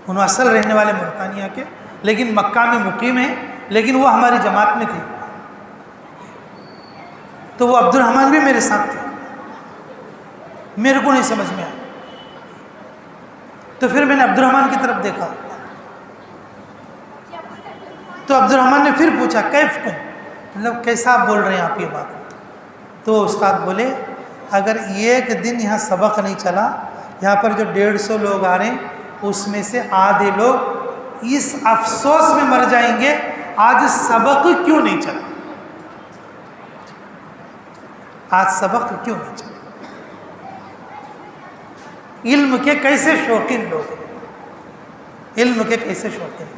انہوں اصل رہنے والے مورتانیہ کے، لیکن مکہ میں مقیم ہیں، لیکن وہ ہماری جماعت میں تھے. تو وہ عبد الرحمن بھی میرے ساتھ تھے. میرے کو نہیں سمجھ میں آیا. تو پھر میں نے عبد الرحمن کی طرف دیکھا تو عبد الرحمن نے پھر پوچھا کیف تم، مطلب کیسا آپ بول رہے ہیں آپ یہ بات. تو استاد بولے اگر ایک دن یہاں سبق نہیں چلا، یہاں پر جو 150 لوگ آ رہے ہیں اس میں سے آدھے لوگ اس افسوس میں مر جائیں گے آج سبق کیوں نہیں چلا، آج سبق کیوں نہیں چلا. علم کے کیسے شوقین لوگ ہیں، علم کے کیسے شوقین.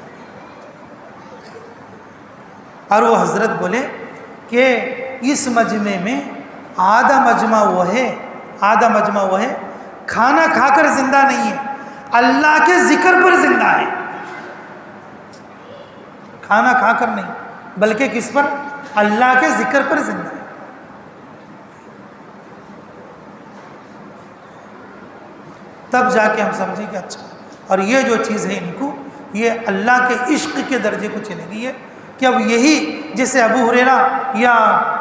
اور وہ حضرت بولے کہ اس مجمع میں آدھا مجمع وہ ہے کھانا کھا کر زندہ نہیں ہے، اللہ کے ذکر پر زندہ ہے. کھانا کھا کر نہیں بلکہ کس پر؟ اللہ کے ذکر پر زندہ ہے. تب جا کے ہم سمجھیں کہ اچھا. اور یہ جو چیز ہے ان کو، یہ اللہ کے عشق کے درجے کو چلے گی ہے کہ اب یہی جیسے ابو ہریرہ یا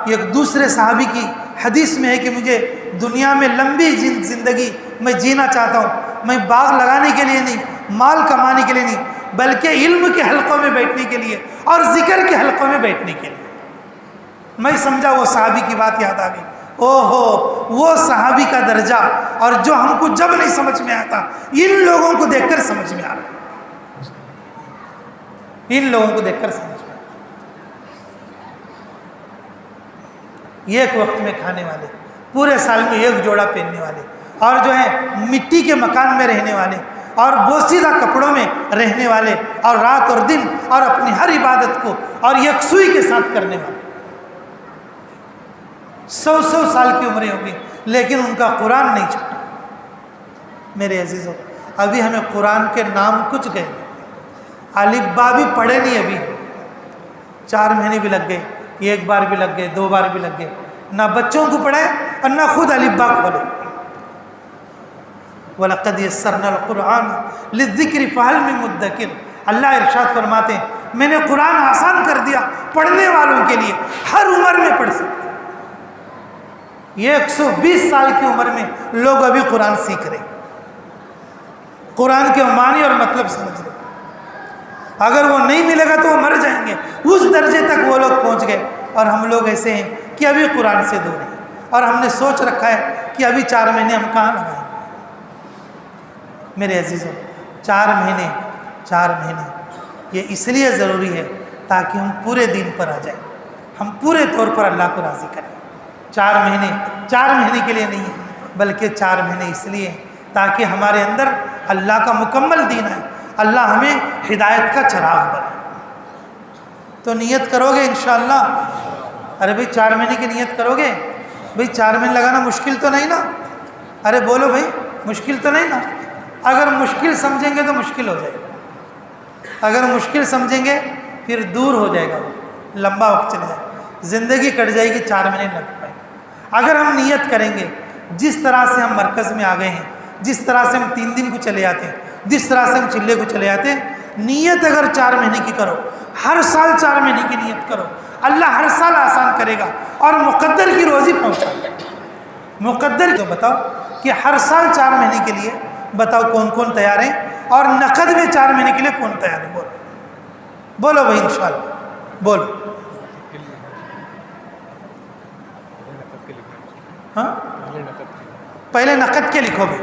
ایک دوسرے صحابی کی حدیث میں ہے کہ مجھے دنیا میں لمبی زندگی میں جینا چاہتا ہوں، میں باغ لگانے کے لیے نہیں، مال کمانے کے لیے نہیں، بلکہ علم کے حلقوں میں بیٹھنے کے لیے اور ذکر کے حلقوں میں بیٹھنے کے لیے. میں سمجھا وہ صحابی کی بات یاد آ گئی. او ہو وہ صحابی کا درجہ، اور جو ہم کو جب نہیں سمجھ میں آتا ان لوگوں کو دیکھ کر سمجھ میں آ رہا ہے، ان لوگوں کو دیکھ کر سمجھ میں. ایک وقت میں کھانے والے، پورے سال میں ایک جوڑا پہننے والے، اور جو ہے مٹی کے مکان میں رہنے والے، اور بوسیدہ کپڑوں میں رہنے والے، اور رات اور دن اور اپنی ہر عبادت کو اور یکسوئی کے ساتھ کرنے والے. 100 سال کی عمریں ہوگی لیکن ان کا قرآن نہیں چھوٹا. میرے عزیزوں ابھی ہمیں قرآن کے نام کچھ گئے، الف با بھی پڑھے نہیں، ابھی 4 مہینے بھی لگ گئے، 1 بار بھی لگ گئے، 2 بار بھی لگ گئے. نہ بچوں کو پڑھائے اور نہ خود الف با کھولے. وَلَقَدْ يَسَّرْنَا الْقُرْآنَ لِلذِّكْرِ فَهَلْ مِن مُدَّكِرٍ. اللہ ارشاد فرماتے ہیں میں نے قرآن آسان کر دیا پڑھنے والوں کے لیے، ہر عمر میں پڑھ سکتے. یہ 120 سال کی عمر میں لوگ ابھی قرآن سیکھ رہے، قرآن کے معنی اور مطلب سمجھ رہے. اگر وہ نہیں ملے گا تو وہ مر جائیں گے. اس درجے تک وہ لوگ پہنچ گئے، اور ہم لوگ ایسے ہیں کہ ابھی قرآن سے دور ہیں، اور ہم نے سوچ رکھا ہے کہ ابھی 4 مہینے ہم کہاں لگائیں. میرے عزیزوں 4 مہینے یہ اس لیے ضروری ہے تاکہ ہم پورے دین پر آ جائیں، ہم پورے طور پر اللہ کو راضی کریں. 4 مہینے کے لیے نہیں بلکہ 4 مہینے اس لیے تاکہ ہمارے اندر اللہ کا مکمل دین ہے، اللہ ہمیں ہدایت کا چراغ بنائے. تو نیت کرو گے انشاءاللہ؟ ارے بھائی 4 مہینے کی نیت کرو گے؟ بھائی 4 مہینے لگانا مشکل تو نہیں نا؟ ارے بولو بھائی مشکل تو نہیں نا؟ اگر مشکل سمجھیں گے تو مشکل ہو جائے گا، اگر مشکل سمجھیں گے پھر دور ہو جائے گا، لمبا وقت چلے جائے گا، زندگی کٹ جائے گی، 4 مہینے لگ پائے. اگر ہم نیت کریں گے، جس طرح سے ہم مرکز میں آ گئے ہیں، جس طرح سے ہم 3 دن کو چلے جاتے ہیں، جس طرح سے ہم چلے کو چلے جاتے ہیں، نیت اگر 4 مہینے کی کرو، ہر سال 4 مہینے کی نیت کرو، اللہ ہر سال آسان کرے گا اور مقدر کی روزی پہنچا دے. مقدر تو بتاؤ کہ ہر سال 4 مہینے کے لیے بتاؤ کون کون تیار ہیں، اور نقد میں 4 مہینے کے لیے کون تیار ہے؟ بولو بھائی انشاءاللہ بولو. ہاں پہلے نقد کے لکھو گے.